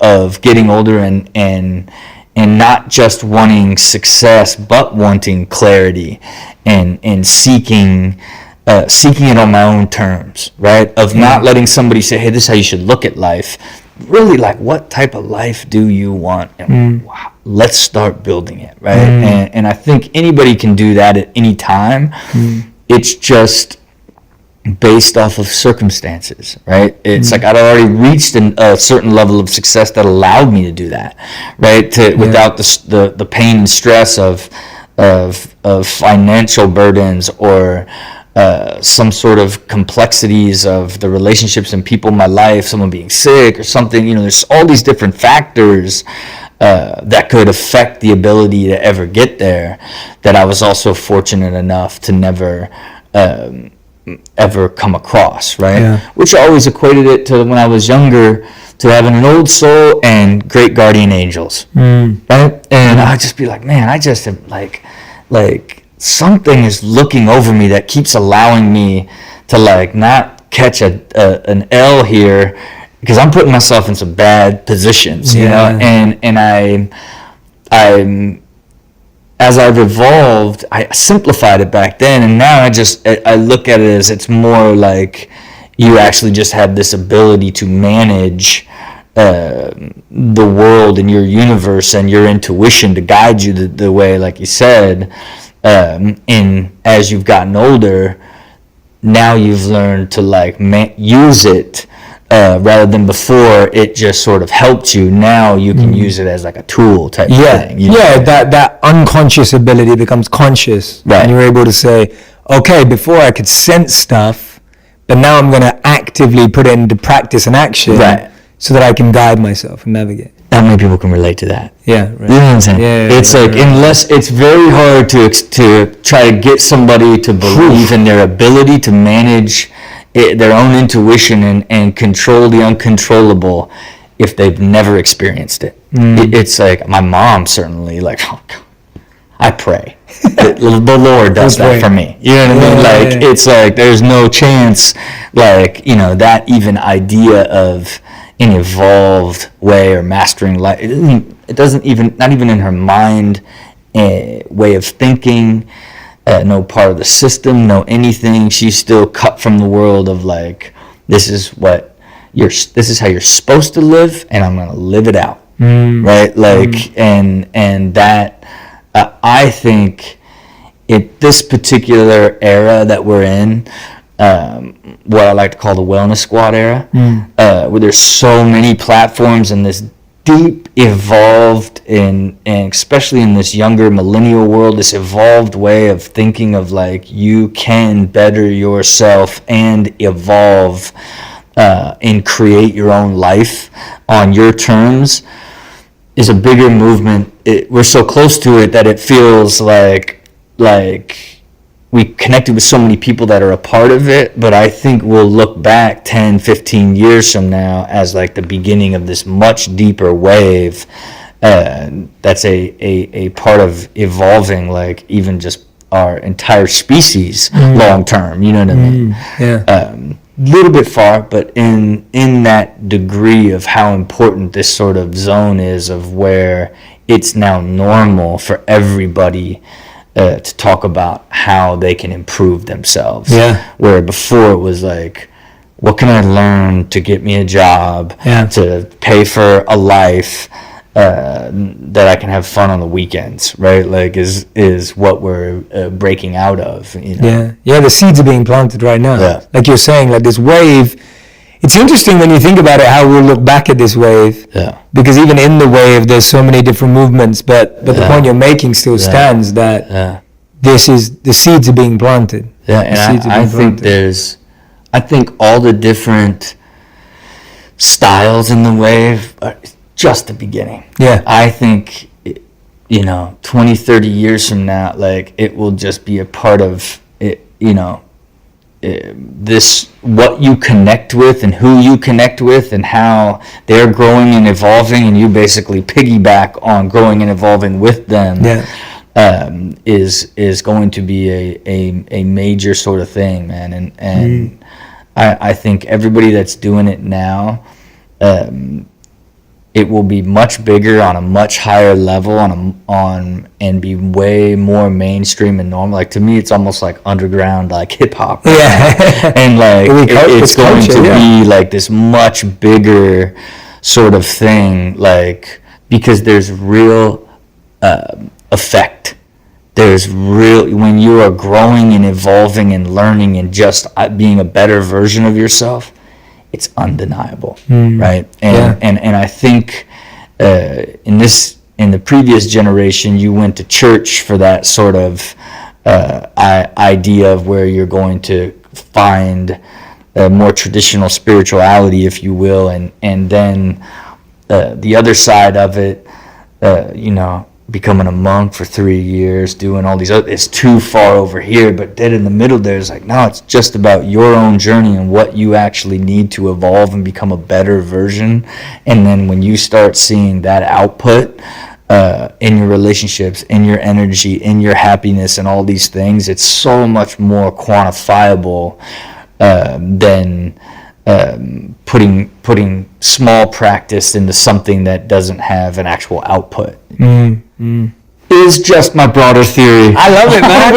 of getting older and not just wanting success, but wanting clarity and seeking it on my own terms, right? Of not letting somebody say, hey, this is how you should look at life. Really, like, what type of life do you want? And wow, let's start building it, right? And I think anybody can do that at any time. It's just based off of circumstances, right? It's like I'd already reached a certain level of success that allowed me to do that, right? Without the pain and stress of financial burdens or some sort of complexities of the relationships and people in my life, someone being sick or something, there's all these different factors that could affect the ability to ever get there, that I was also fortunate enough to never ever come across, right? Yeah. Which I always equated it to when I was younger, to having an old soul and great guardian angels, right? And I'd just be like, man, I just am like something is looking over me that keeps allowing me to like not catch an L here, because I'm putting myself in some bad positions, you know, and I'm as I've evolved, I simplified it back then, and now I look at it as it's more like you actually just have this ability to manage the world and your universe and your intuition to guide you the way, like you said, in as you've gotten older, now you've learned to like use it. Rather than before, it just sort of helped you. Now you can use it as like a tool type thing. You know? Yeah, that unconscious ability becomes conscious. Right. And you're able to say, okay, before I could sense stuff, but now I'm going to actively put it into practice and action, right, so that I can guide myself and navigate. Not many people can relate to that. Yeah, right. You know what I'm saying? Yeah, it's like, unless it's very hard to try to get somebody to believe in their ability to manage their own intuition and control the uncontrollable if they've never experienced it. It's like, my mom certainly, like, oh God, I pray the Lord does that for me. You know what I mean? Like, it's like there's no chance, like, you know, that even idea of an evolved way or mastering life, it doesn't even, not even in her mind, way of thinking, no part of the system, no anything. She's still cut from the world of like, this is how you're supposed to live, and I'm gonna live it out, right? Like, and that I think this particular era that we're in, what I like to call the wellness squad era, where there's so many platforms and this deep evolved and especially in this younger millennial world, this evolved way of thinking of like, you can better yourself and evolve and create your own life on your terms, is a bigger movement. We're so close to it that it feels like we connected with so many people that are a part of it, but I think we'll look back 10, 15 years from now as like the beginning of this much deeper wave that's a part of evolving, like even just our entire species long term, you know what I mean? Yeah. Little bit far, but in that degree of how important this sort of zone is, of where it's now normal for everybody to talk about how they can improve themselves. Yeah. Where before it was like, what can I learn to get me a job, to pay for a life, that I can have fun on the weekends, right? Like is what we're breaking out of. You know? Yeah. The seeds are being planted right now. Yeah. Like you're saying, like this wave. It's interesting when you think about it, how we'll look back at this wave. Yeah. Because even in the wave, there's so many different movements. But the point you're making still stands, that this is, the seeds are being planted. Yeah, and I think all the different styles in the wave are just the beginning. Yeah. I think, 20, 30 years from now, like, it will just be a part of it, this, what you connect with and who you connect with and how they're growing and evolving, and you basically piggyback on growing and evolving with them. Is going to be a major sort of thing, man, and I think everybody that's doing it now, it will be much bigger on a much higher level and be way more mainstream and normal. Like, to me, it's almost like underground, like hip hop. Yeah. And like it's going to be like this much bigger sort of thing, like, because there's real effect. There's real, when you are growing and evolving and learning and just being a better version of yourself, it's undeniable, right? And I think in the previous generation, you went to church for that sort of idea of where you're going to find a more traditional spirituality, if you will, and then the other side of it becoming a monk for 3 years, doing all these other, it's too far over here. But then in the middle there's like, no, it's just about your own journey and what you actually need to evolve and become a better version. And then when you start seeing that output in your relationships, in your energy, in your happiness, and all these things, it's so much more quantifiable than putting small practice into something that doesn't have an actual output. Is just my broader theory. I love it, man.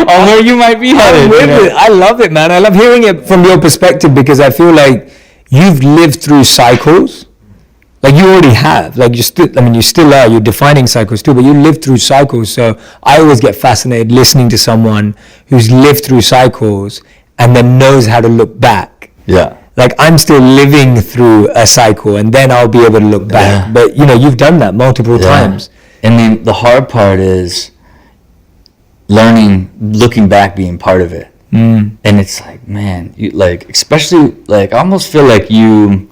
Where you might be headed. I love it, man. I love hearing it from your perspective, because I feel like you've lived through cycles. Like you already have. Like you still are. You're defining cycles too, but you lived through cycles. So I always get fascinated listening to someone who's lived through cycles and then knows how to look back. Yeah. Like I'm still living through a cycle, and then I'll be able to look back. Yeah. But you've done that multiple times. And the hard part is looking back, being part of it. And it's like, man, especially I almost feel like you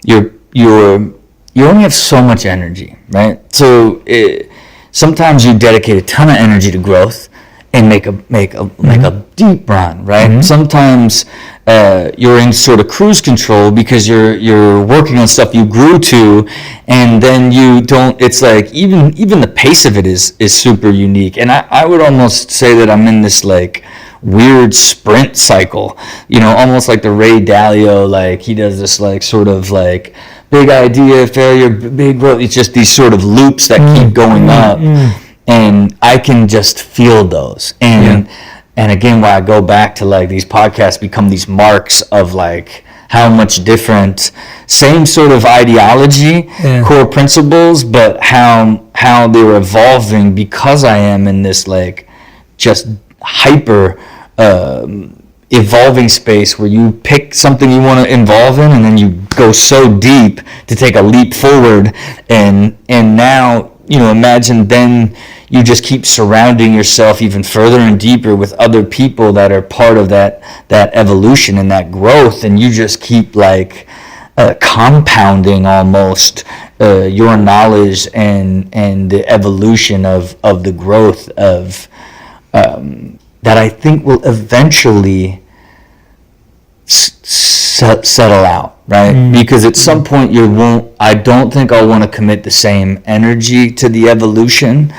only have so much energy, right? So sometimes you dedicate a ton of energy to growth and make a deep run, right? Sometimes you're in sort of cruise control because you're working on stuff you grew to, and then you don't. It's like even the pace of it is super unique. And I would almost say that I'm in this weird sprint cycle, almost like the Ray Dalio, he does this sort of big idea, failure, big growth. It's just these sort of loops that keep going up. And I can just feel those. And again, why I go back to these podcasts become these marks of how much different, same sort of ideology, core principles, but how they're evolving because I am in this just hyper evolving space where you pick something you want to involve in, and then you go so deep to take a leap forward, and now imagine then you just keep surrounding yourself even further and deeper with other people that are part of that evolution and that growth, and you just keep compounding almost your knowledge and the evolution of the growth of that I think will eventually settle out, right? Because at some point I don't think I'll want to commit the same energy to the evolution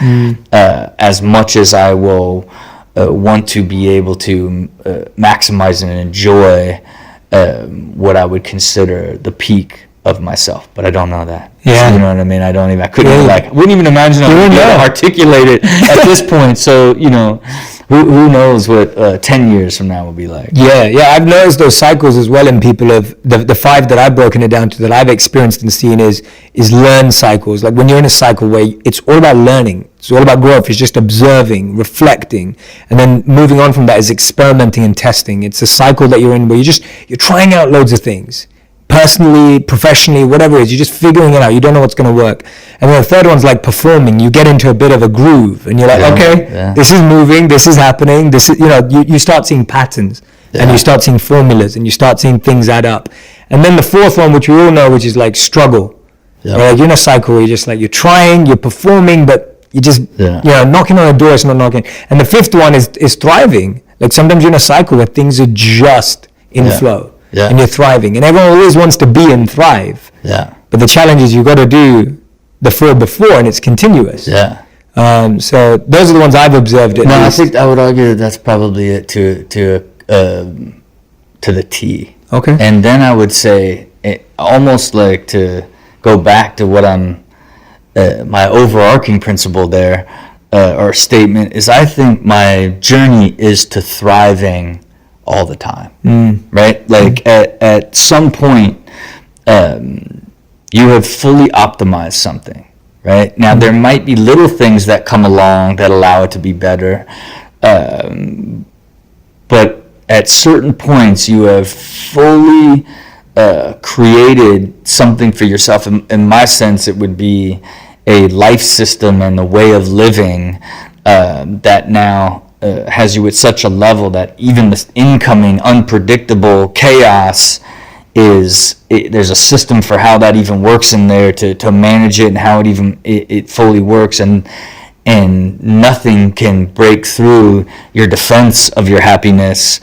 as much as I will want to be able to maximize and enjoy what I would consider the peak of myself, but I don't know that. Yeah. You know what I mean? I wouldn't even imagine I would be able to articulate it at this point. So, who knows what 10 years from now will be like. Yeah, I've noticed those cycles as well in people. Of the 5 that I've broken it down to, that I've experienced and seen is learn cycles. Like when you're in a cycle where it's all about learning, it's all about growth, it's just observing, reflecting, and then moving on from that is experimenting and testing. It's a cycle that you're in where you're trying out loads of things. Personally, professionally, whatever it is, you're just figuring it out. You don't know what's going to work. And then the third one's like performing. You get into a bit of a groove, and you're like, this is moving, this is happening, this is, you start seeing patterns, and you start seeing formulas, and you start seeing things add up. And then the fourth one, which we all know, which is struggle. You're in a cycle where you're just you're trying, you're performing, but you just, knocking on a door, it's not knocking. And the fifth one is thriving. Sometimes you're in a cycle where things are just in flow. Yeah. And you're thriving, and everyone always wants to be and thrive. Yeah. But the challenge is you've got to do the 4 before, and it's continuous. Yeah. So those are the ones I've observed. I think I would argue that that's probably it to the T. Okay. And then I would say almost to go back to what I'm my overarching principle there or statement is, I think my journey is to thriving all the time, right? At some point, you have fully optimized something, right? Now, there might be little things that come along that allow it to be better, but at certain points, you have fully created something for yourself. In my sense, it would be a life system and a way of living that now has you at such a level that even this incoming unpredictable chaos there's a system for how that even works in there to manage it and how it fully works, and nothing can break through your defense of your happiness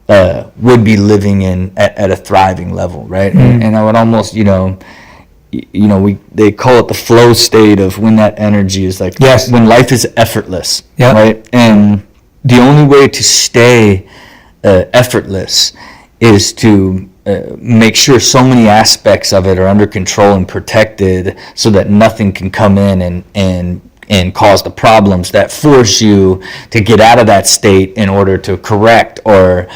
would be living at a thriving level, right? And I would almost, they call it the flow state of when that energy is like, yes, when life is effortless, yep, right? And the only way to stay effortless is to make sure so many aspects of it are under control and protected, so that nothing can come in and cause the problems that force you to get out of that state in order to correct or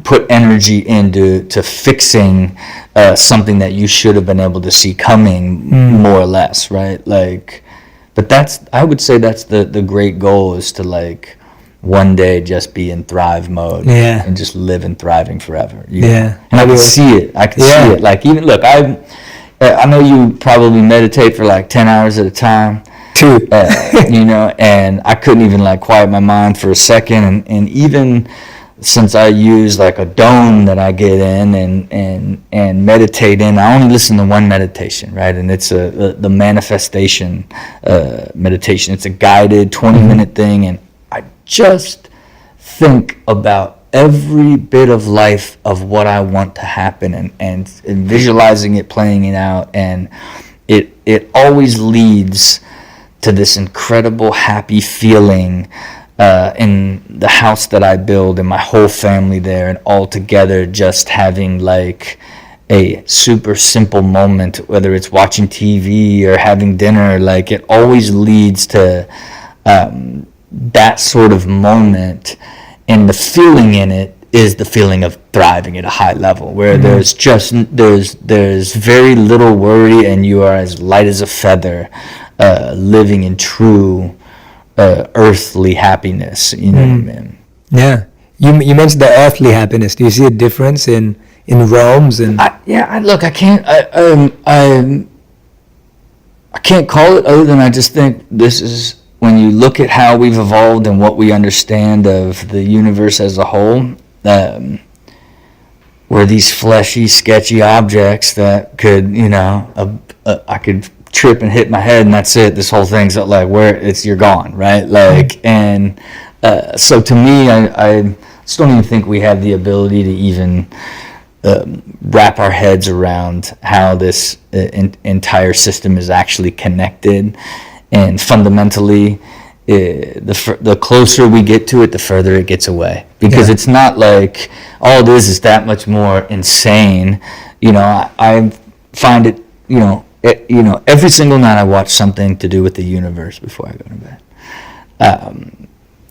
put energy into fixing something that you should have been able to see coming, more or less, right? Like, but I would say that's the great goal, is to like one day just be in thrive mode, and just live in thriving forever. And I can see it. See it. Like, even look, I know you probably meditate for like 10 hours at a time. True. And I couldn't even like quiet my mind for a second, and even since I use like a dome that I get in and meditate in, I only listen to one meditation, right? And it's the manifestation meditation. It's a guided 20-minute thing, and I just think about every bit of life of what I want to happen, and visualizing it, playing it out, and it always leads to this incredible happy feeling in the house that I build, and my whole family there, and all together just having like a super simple moment, whether it's watching TV or having dinner. Like, it always leads to that sort of moment, and the feeling in it is the feeling of thriving at a high level, where there's very little worry, and you are as light as a feather, living in true earthly happiness. You know what I mean? Yeah. You mentioned the earthly happiness. Do you see a difference in realms? And Look, I can't call it other than I just think this is, when you look at how we've evolved and what we understand of the universe as a whole, we're these fleshy, sketchy objects that could, I could trip and hit my head, and that's it. This whole thing's like, you're gone, right? Like, and so to me, I just don't even think we have the ability to even wrap our heads around how this entire system is actually connected. And fundamentally, the closer we get to it, the further it gets away. Because it's not like all it is that much more insane. I find it, every single night I watch something to do with the universe before I go to bed,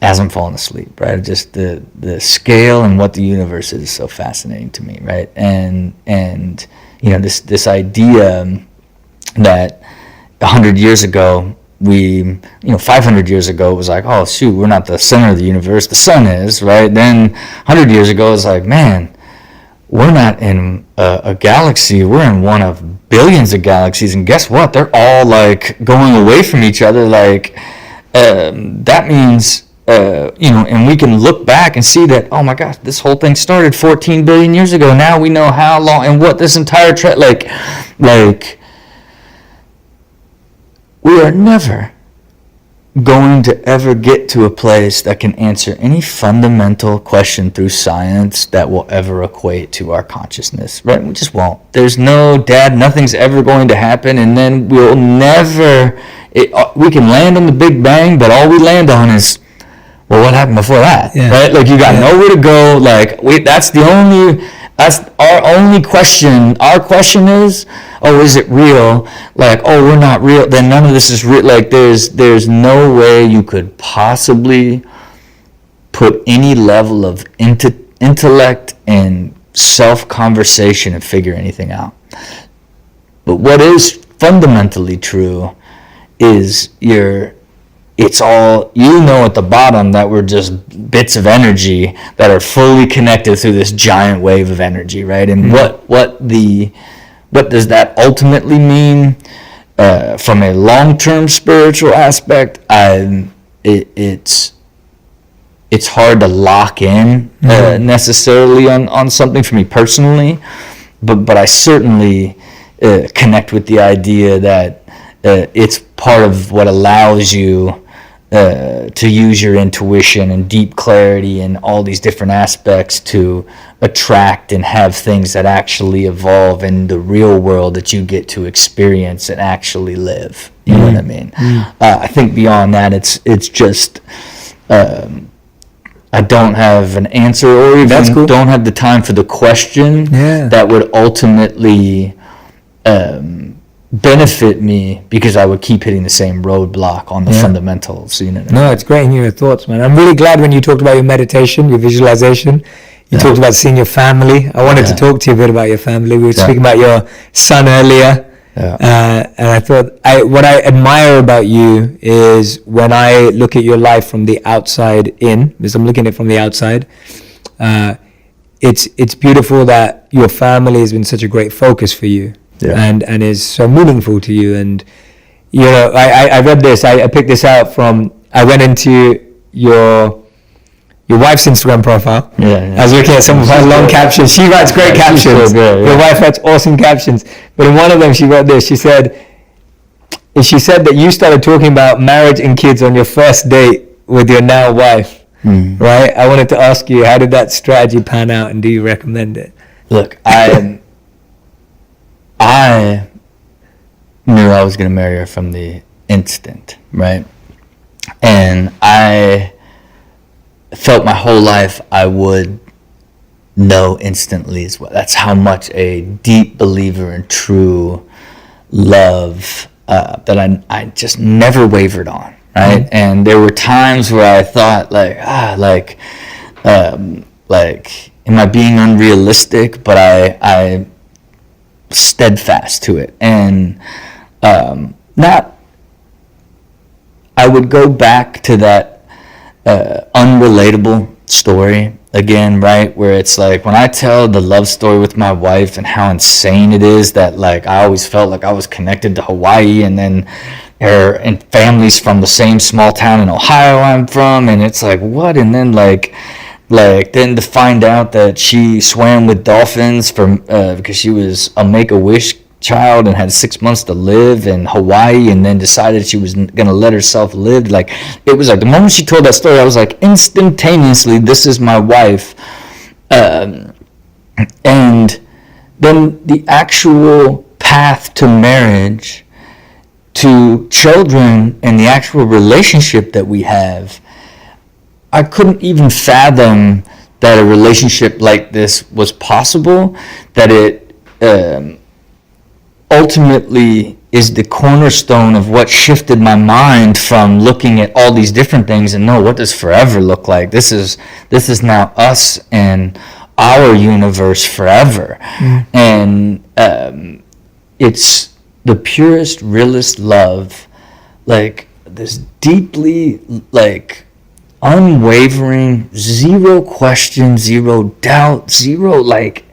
as I'm falling asleep, right? Just the scale and what the universe is so fascinating to me, right? And this idea that 100 years ago, 500 years ago, it was like, oh shoot, we're not the center of the universe, the sun is, right? Then 100 years ago, it's like, man, we're not in a galaxy, we're in one of billions of galaxies, and guess what? They're all like going away from each other. Like, that means, and we can look back and see that, oh my gosh, this whole thing started 14 billion years ago. Now we know how long and what this entire like we are never going to ever get to a place that can answer any fundamental question through science that will ever equate to our consciousness, right? We just won't. There's nothing's ever going to happen, and then we'll never, we can land on the Big Bang, but all we land on is, well, what happened before that, right? Like, you got nowhere to go. Like, that's our only question. Our question is, oh, is it real? Like, oh, we're not real. Then none of this is real. Like, there's no way you could possibly put any level of intellect and self-conversation and figure anything out. But what is fundamentally true is it's all, at the bottom that we're just bits of energy that are fully connected through this giant wave of energy, right? And what does that ultimately mean from a long-term spiritual aspect? It's hard to lock in necessarily on something for me personally, but I certainly connect with the idea that it's part of what allows you to use your intuition and deep clarity and all these different aspects to attract and have things that actually evolve in the real world that you get to experience and actually live. You know what I mean? I think beyond that, it's just I don't have an answer, or even don't have the time for the question that would ultimately benefit me, because I would keep hitting the same roadblock on the fundamentals. You know what I mean? No, it's great hearing your thoughts, man. I'm really glad when you talked about your meditation, your visualization. You talked about seeing your family. I wanted to talk to you a bit about your family. We were speaking about your son earlier. And I thought, what I admire about you is when I look at your life from the outside in, because I'm looking at it from the outside, it's beautiful that your family has been such a great focus for you, and is so meaningful to you. And you know, I read this. I picked this out from. I went into your wife's Instagram profile. I was looking at some of her long captions. She writes great captions. Your wife writes awesome captions. But in one of them, she wrote this. She said that you started talking about marriage and kids on your first date with your now wife. Right? I wanted to ask you, how did that strategy pan out, and do you recommend it? Look, I knew I was going to marry her from the instant, right? And I felt my whole life I would know instantly as well. That's how much a deep believer in true love that I just never wavered on, right? And there were times where I thought am I being unrealistic? But I steadfast to it, and I would go back to that unrelatable story again, right? Where it's like, when I tell the love story with my wife and how insane it is that like I always felt like I was connected to Hawaii, and then her and families from the same small town in Ohio I'm from, and it's like, what? And then like then to find out that she swam with dolphins because she was a Make-A-Wish child and had 6 months to live in Hawaii, and then decided she was gonna let herself live. Like, it was like the moment she told that story, I was like, instantaneously, this is my wife. And then the actual path to marriage, to children, and the actual relationship that we have, I couldn't even fathom that a relationship like this was possible, that it ultimately is the cornerstone of what shifted my mind from looking at all these different things and no, what does forever look like? This is now us and our universe forever. And it's the purest, realest love, like this deeply, like, unwavering, zero question, zero doubt, zero, like,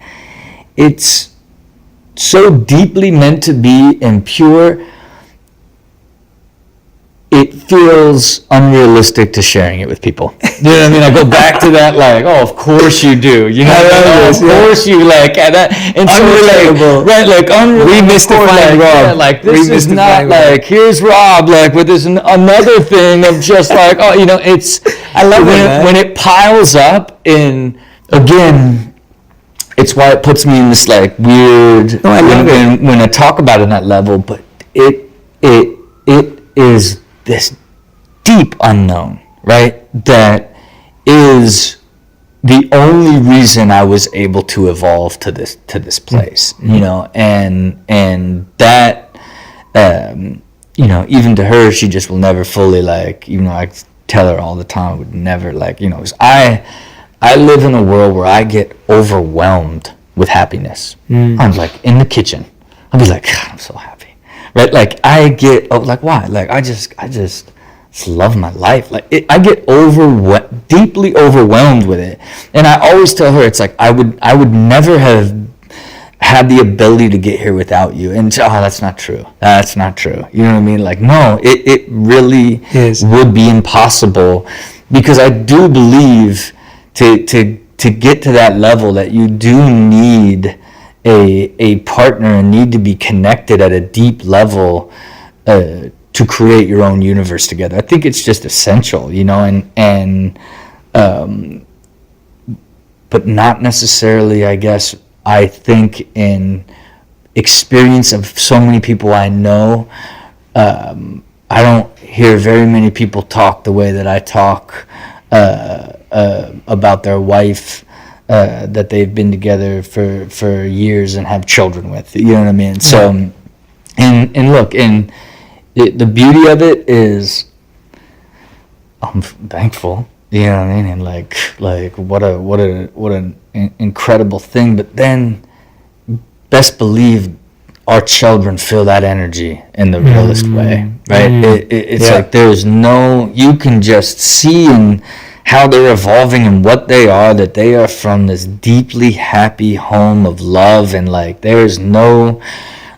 it's so deeply meant to be and pure, it feels unrealistic to sharing it with people. You know what I mean? I go back to that, like, oh, of course you do. You know, of course you, like, and unrelatable. So, right, like, unrelatable. We mystifying Rob. Yeah, like, this is not, like, here's Rob, like, with this another thing of just, like, oh, you know, it's, I love when it piles up in, again, it's why it puts me in this like weird when I talk about it on that level, but it is this deep unknown, right? That is the only reason I was able to evolve to this place, you know, and that you know, even to her, she just will never fully, like, even though I tell her all the time, I would never, like, you know, 'cause I live in a world where I get overwhelmed with happiness. I'm like in the kitchen, I'll be like, God, I'm so happy, right? Like I get, like, why? Like I just love my life. Like I get deeply overwhelmed with it. And I always tell her, it's like, I would never have had the ability to get here without you. And that's not true. That's not true. You know what I mean? Like, no, it really would be impossible, because I do believe to get to that level that you do need a partner and need to be connected at a deep level to create your own universe together. I think it's just essential, and but not necessarily, I guess. I think in experience of so many people I know, I don't hear very many people talk the way that I talk about their wife that they've been together for years and have children with. You know what I mean? So, and look, and the beauty of it is, I'm thankful. You know what I mean? And like what an incredible thing. But then, best believe our children feel that energy in the realest way, right? It's like there's no, you can just see in how they're evolving and what they are, that they are from this deeply happy home of love, and like there's no,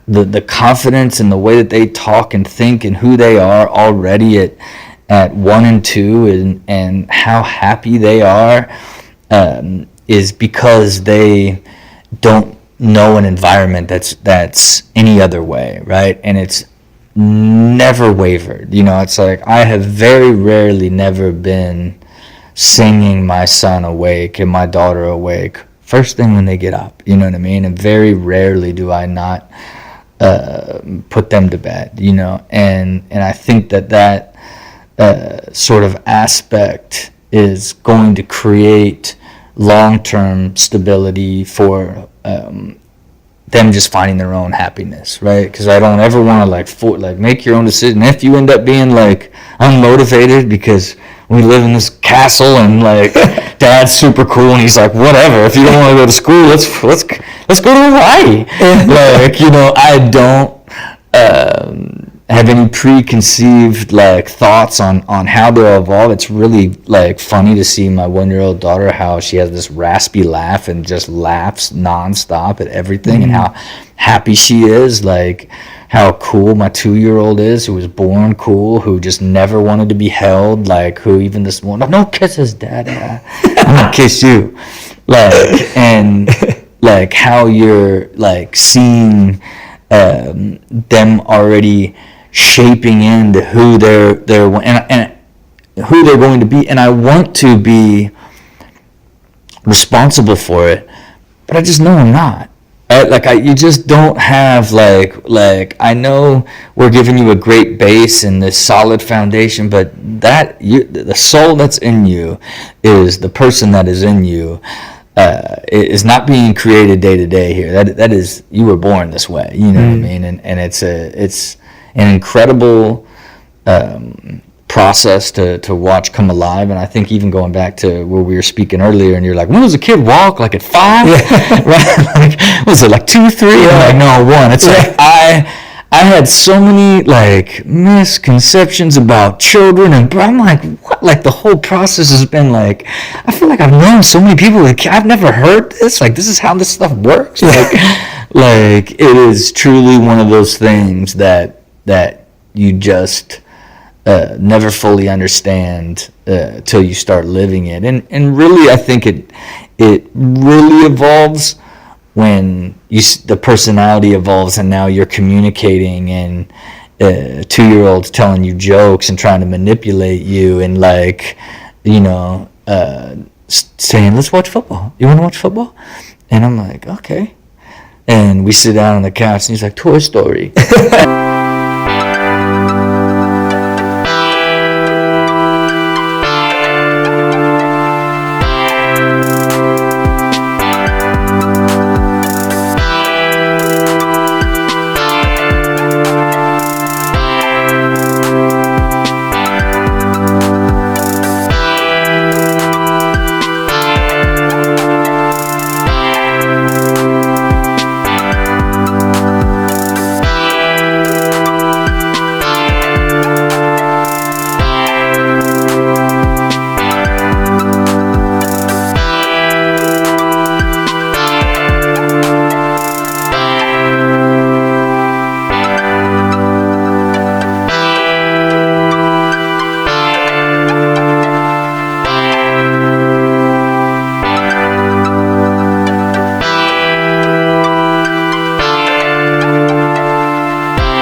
the confidence and the way that they talk and think and who they are already at 1 and 2, and how happy they are is because they don't know an environment that's any other way, right? And it's never wavered. It's like I have very rarely never been singing my son awake and my daughter awake first thing when they get up. You know what I mean? And very rarely do I not put them to bed. And I think that sort of aspect is going to create long-term stability for them just finding their own happiness, right? Because I don't ever want to make your own decision. If you end up being unmotivated because we live in this castle and dad's super cool and he's like, whatever, if you don't want to go to school, let's go to Hawaii. I don't have any preconceived thoughts on how they'll evolve. It's really funny to see my 1-year-old daughter, how she has this raspy laugh and just laughs nonstop at everything, and how happy she is, how cool my 2-year-old is, who was born cool, who just never wanted to be held, who even this morning, no kisses, Dad, I'm gonna kiss you, and how you're seeing them already shaping into who they're and who they're going to be. And I want to be responsible for it, but I just know I'm not. You just don't have I know we're giving you a great base and this solid foundation, but the soul that's in you is the person that is in you. It is not being created day to day here. That is, you were born this way. You know what I mean? And it's an incredible process to watch come alive. And I think even going back to where we were speaking earlier, and you're like, when does a kid walk? At 5? Yeah. Right? Was it 2, 3? Yeah. No, 1. It's I had so many misconceptions about children, and I'm like, what? The whole process has been I feel like I've known so many people I've never heard this. This is how this stuff works. It is truly one of those things that you just never fully understand till you start living it. And really, I think it really evolves when the personality evolves, and now you're communicating, and 2-year-olds telling you jokes and trying to manipulate you, and saying, let's watch football. You want to watch football? And I'm like, okay. And we sit down on the couch, and he's like, Toy Story.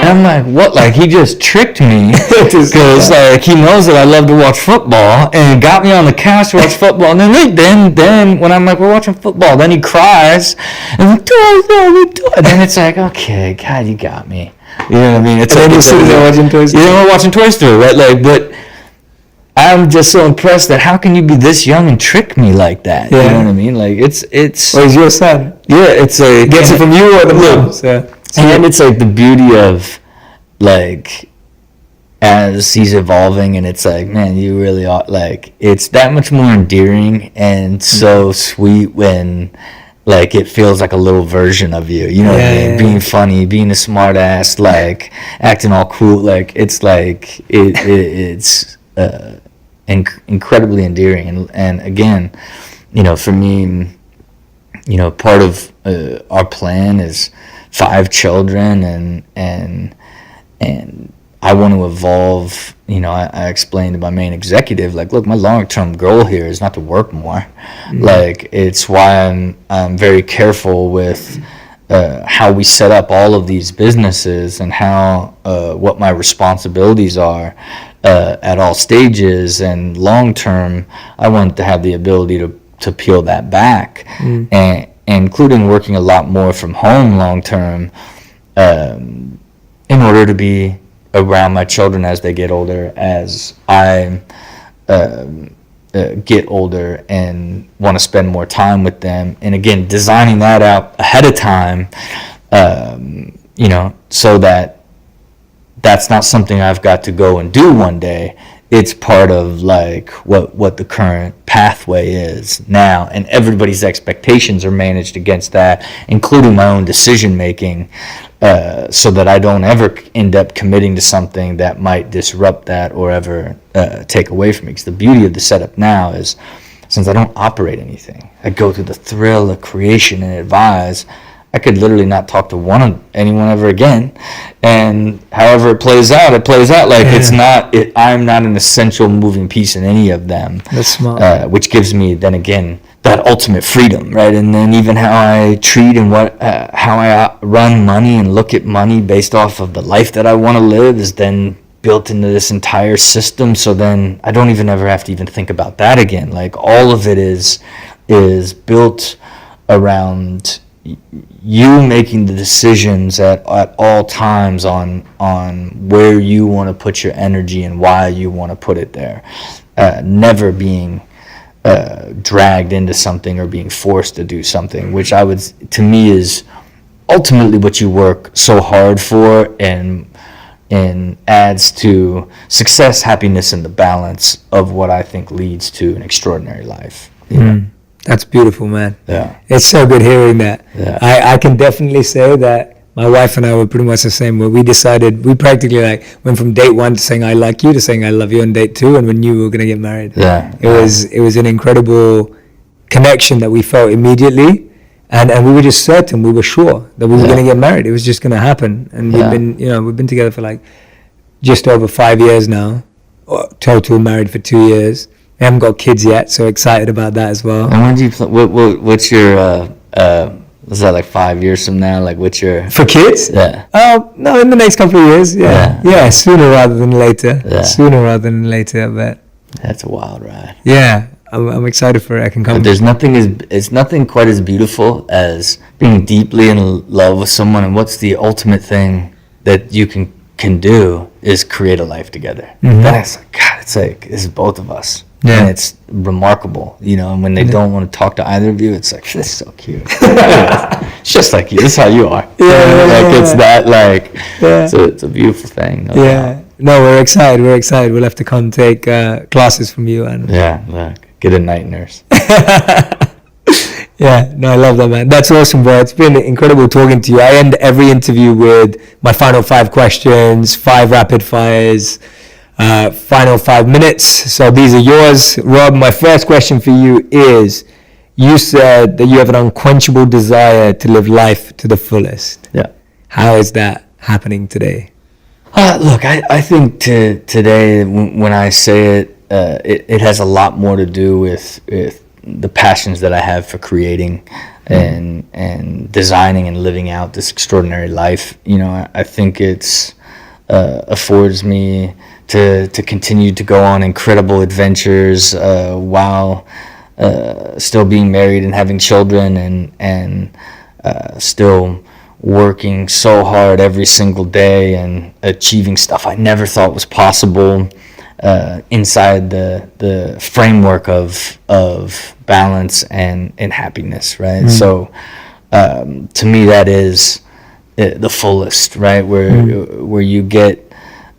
I'm like, what? Like, he just tricked me because like he knows that I love to watch football and got me on the couch to watch football. And then when I'm like, we're watching football, then he cries and like, and then it's like, okay, God, you got me. You know what I mean? It's like, watching Toy Story. we're watching Toy Story, right? Like, but I'm just so impressed that how can you be this young and trick me like that? Yeah. You know what I mean? Like, it's. Well, he's your son. Yeah, it's like Gets it from you or the mom. So. And it's like the beauty of, like, as he's evolving, and it's like, man, you really are, like, it's that much more endearing and so sweet when, like, it feels like a little version of you. You know what I mean? Yeah. Being funny, being a smart ass, like, acting all cool. Like, it's like, it's incredibly endearing. And again, you know, for me, you know, part of our plan is 5 children, and I want to evolve. You know, I explained to my main executive, like, look, my long-term goal here is not to work more. Like, it's why I'm very careful with how we set up all of these businesses and how what my responsibilities are at all stages. And long-term, I want to have the ability to peel that back, and including working a lot more from home long-term, in order to be around my children as they get older, as I get older and want to spend more time with them. And again, designing that out ahead of time, you know, so that that's not something I've got to go and do one day. It's part of, like, what the current pathway is now, and everybody's expectations are managed against that, including my own decision making, so that I don't ever end up committing to something that might disrupt that or ever take away from me. Because the beauty of the setup now is, since I don't operate anything, I go through the thrill of creation and advise. I could literally not talk to anyone ever again, and however it plays out, it plays out. Like, it's not. I'm not an essential moving piece in any of them. That's smart. Which gives me, then again, that ultimate freedom, right? And then even how I treat and how I run money and look at money based off of the life that I want to live is then built into this entire system. So then I don't even ever have to even think about that again. Like, all of it is built around you making the decisions at all times on where you want to put your energy and why you want to put it there, never being dragged into something or being forced to do something, which to me is ultimately what you work so hard for, and adds to success, happiness, and the balance of what I think leads to an extraordinary life. You know? That's beautiful, man. Yeah. It's so good hearing that. Yeah. I can definitely say that my wife and I were pretty much the same. Where we decided, we practically went from date 1 to saying I like you to saying I love you on date 2, and we knew we were going to get married. Yeah. It was an incredible connection that we felt immediately, and we were just certain, we were sure that we were going to get married. It was just going to happen, and we've been together for like just over 5 years now, total, married for 2 years. We haven't got kids yet, so excited about that as well. And when do you what's your is that like 5 years from now? Like, what's your for kids? Yeah. No, in the next couple of years. Yeah, sooner rather than later. Yeah. Sooner rather than later, I bet. That's a wild ride. Yeah, I'm excited for it. I can come. But there's nothing quite as beautiful as being deeply in love with someone, and what's the ultimate thing that you can do is create a life together. That's like, God, it's like, this is both of us. Yeah. And it's remarkable, you know, and when they don't want to talk to either of you, it's like, this is so cute. It's just like you. This is how you are. It's that, like, it's a beautiful thing. No, we're excited. We'll have to come take classes from you. And Get a night nurse. Yeah, no, I love that, man. That's awesome, bro. It's been incredible talking to you. I end every interview with my final 5 questions, 5 rapid fires. Final 5 minutes. So these are yours, Rob. My first question for you is, you said that you have an unquenchable desire to live life to the fullest. Yeah. How is that happening today? Look, I think today, when I say it, it has a lot more to do with the passions that I have for creating and designing and living out this extraordinary life. You know, I think it's affords me to continue to go on incredible adventures while still being married and having children, and still working so hard every single day and achieving stuff I never thought was possible inside the framework of balance and happiness, right? So to me, that is the fullest, right? Where you get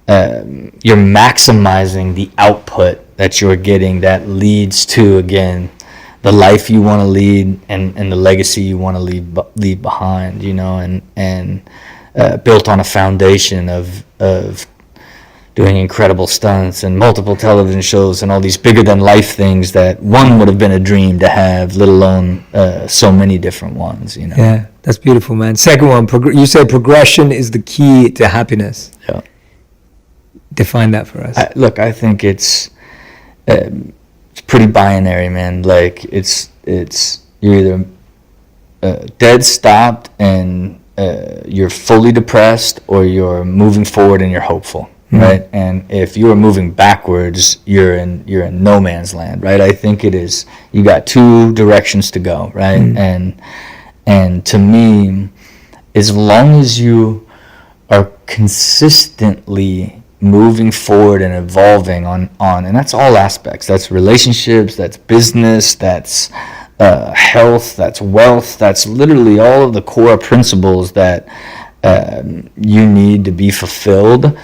you're maximizing the output that you're getting that leads to, again, the life you want to lead and the legacy you want to leave behind, you know, and built on a foundation of doing incredible stunts and multiple television shows and all these bigger than life things that one would have been a dream to have, let alone so many different ones, you know. Yeah, that's beautiful, man. Second one, you say progression is the key to happiness. Yeah. Define that for us. I think it's pretty binary, man. Like it's you're either dead stopped and you're fully depressed, or you're moving forward and you're hopeful, right? And if you are moving backwards, you're in no man's land, right? I think it is. You got two directions to go, right? And to me, as long as you are consistently moving forward and evolving on and that's all aspects, that's relationships, that's business, that's health, that's wealth, that's literally all of the core principles that you need to be fulfilled.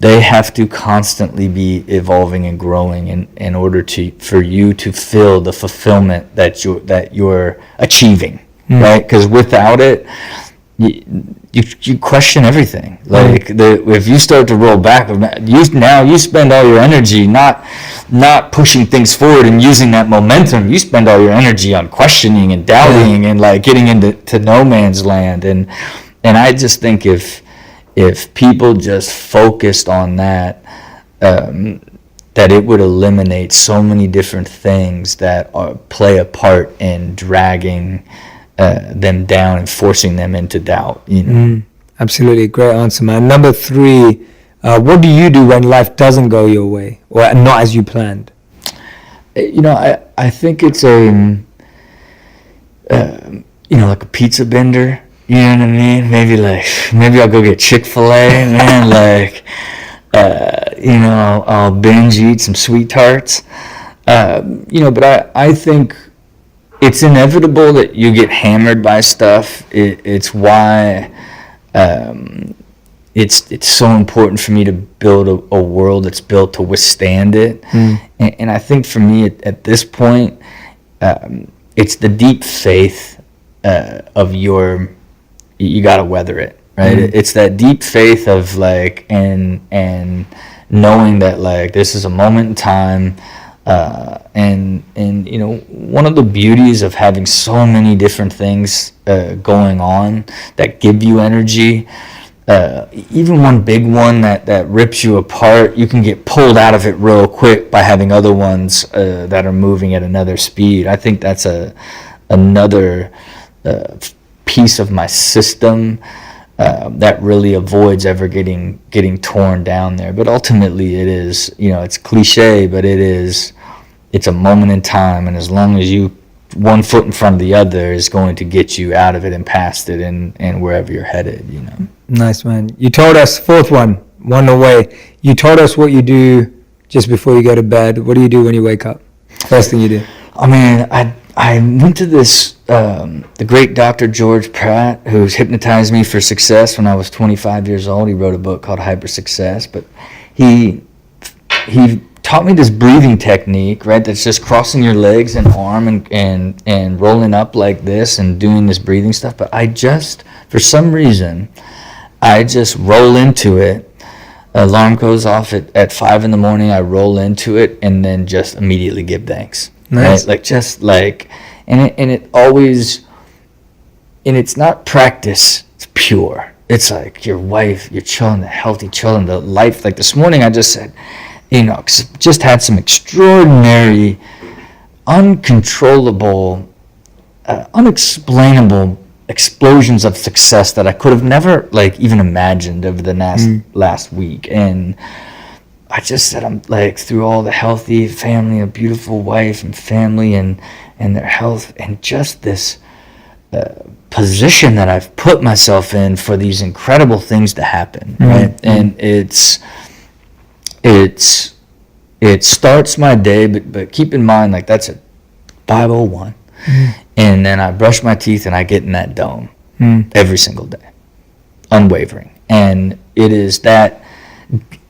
They have to constantly be evolving and growing in order for you to feel the fulfillment that you're achieving, right? Because without it, you question everything. Like if you start to roll back, you spend all your energy not pushing things forward and using that momentum. You spend all your energy on questioning and doubting and like getting into no man's land. And I just think if people just focused on that, that it would eliminate so many different things that play a part in dragging them down and forcing them into doubt. You know? Absolutely, great answer, man. Number 3, what do you do when life doesn't go your way or not as you planned? You know, I think it's like a pizza bender. You know what I mean? Maybe I'll go get Chick-fil-A, man. Like, I'll binge eat some sweet tarts. But I think it's inevitable that you get hammered by stuff. It's why it's so important for me to build a world that's built to withstand it. And I think for me at this point, it's the deep faith of you got to weather it, right? It's that deep faith of like, and knowing that like this is a moment in time, and one of the beauties of having so many different things going on that give you energy, even one big one that rips you apart, you can get pulled out of it real quick by having other ones that are moving at another speed. I think that's another piece of my system that really avoids ever getting torn down there. But ultimately it is, it's cliche, but it's a moment in time, and as long as you one foot in front of the other is going to get you out of it and past it and wherever you're headed, you know. Nice, man. You told us, fourth one away. You told us what you do just before you go to bed. What do you do when you wake up? First thing you do. I mean, I went to this, the great Dr. George Pratt, who's hypnotized me for success when I was 25 years old. He wrote a book called Hyper Success, but he taught me this breathing technique, right? That's just crossing your legs and arm and rolling up like this and doing this breathing stuff. But for some reason, I just roll into it. Alarm goes off at 5 in the morning. I roll into it and then just immediately give thanks. Nice. Right? And it always, and it's not practice, it's pure. It's like your wife, your children, the healthy children, the life. Like this morning I just said, you know, just had some extraordinary, uncontrollable, unexplainable explosions of success that I could have never like even imagined over the last week. And I just said, I'm like, through all the healthy family, a beautiful wife and family and their health, and just this position that I've put myself in for these incredible things to happen, right? And it starts my day, but keep in mind, like, that's at 5:01, and then I brush my teeth and I get in that dome every single day, unwavering. And it is that,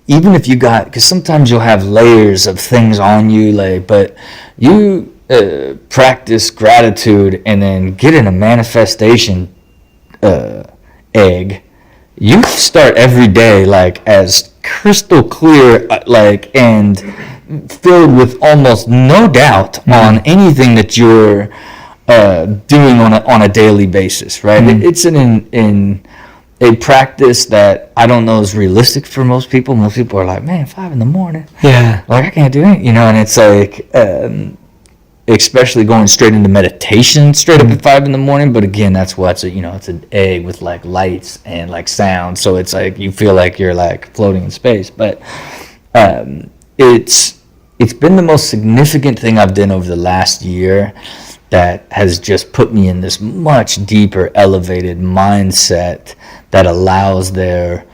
even if you got, because sometimes you'll have layers of things on you, like, but you practice gratitude and then get in a manifestation egg. You start every day like as crystal clear, like, and filled with almost no doubt on anything that you're doing on a daily basis, right? It's a practice that I don't know is realistic for most people. Most people are like, man, 5 in the morning. Yeah. Like, I can't do it, you know, and it's like, especially going straight into meditation straight up at 5 in the morning. But again, that's what's you know, it's an egg with like lights and like sound. So it's like, you feel like you're like floating in space. But it's been the most significant thing I've done over the last year that has just put me in this much deeper, elevated mindset that allows there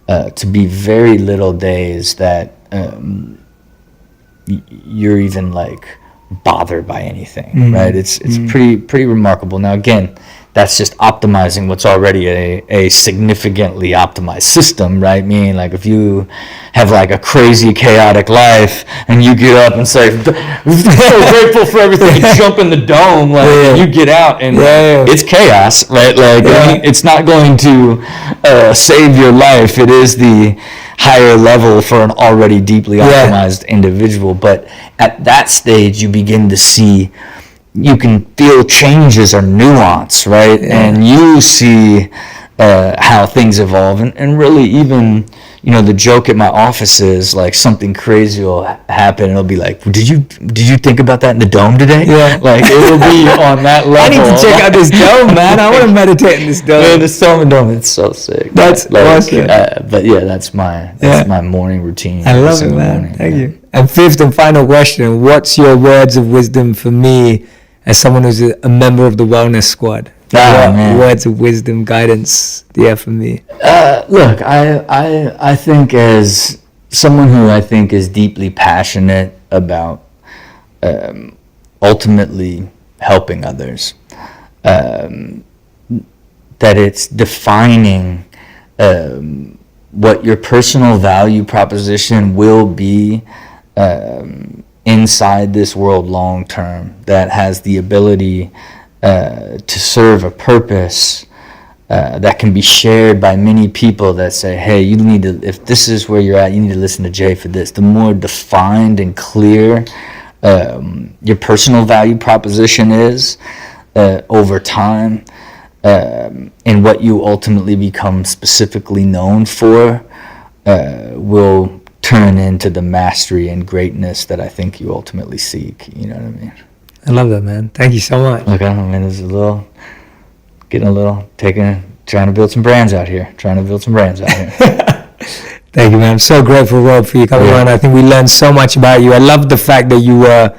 to be very little days that you're even like bothered by anything, right? It's pretty remarkable. Now again, that's just optimizing what's already a significantly optimized system, right? Meaning, like, if you have like a crazy chaotic life and you get up and say, so grateful for everything, you jump in the dome, like, and you get out and it's chaos, right? Like, it's not going to save your life. It is the higher level for an already deeply optimized individual. But at that stage, you begin to see, you can feel changes or nuance, right? And you see how things evolve. And really, even, you know, the joke at my office is like, something crazy will happen and it'll be like, did you think about that in the dome today? Yeah. Like, it'll be on that level. I need to check out this dome, man. I want to meditate in this dome. Yeah, this dome, it's so sick. That's like, awesome. But yeah, that's my morning routine. I love it, man. Morning, Thank you. And fifth and final question, what's your words of wisdom for me as someone who's a member of the wellness squad? Man. Words of wisdom, guidance do you have for me? Look, I think, as someone who I think is deeply passionate about ultimately helping others, that it's defining what your personal value proposition will be inside this world long term, that has the ability to serve a purpose that can be shared by many people, that say, hey, you need to, if this is where you're at, you need to listen to Jay for this. The more defined and clear your personal value proposition is over time, and what you ultimately become specifically known for will turn into the mastery and greatness that I think you ultimately seek. You know what I mean? I love that, man. Thank you so much. Look, I don't know, man, this is trying to build some brands out here. Thank you, man. I'm so grateful, Rob, for you coming on. I think we learned so much about you. I love the fact that you were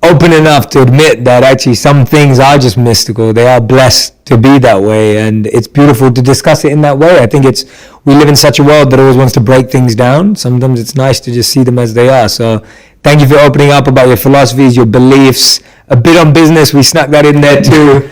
open enough to admit that actually some things are just mystical. They are blessed to be that way, and it's beautiful to discuss it in that way. I think we live in such a world that always wants to break things down. Sometimes it's nice to just see them as they are. So thank you for opening up about your philosophies, your beliefs, a bit on business. We snuck that in there too.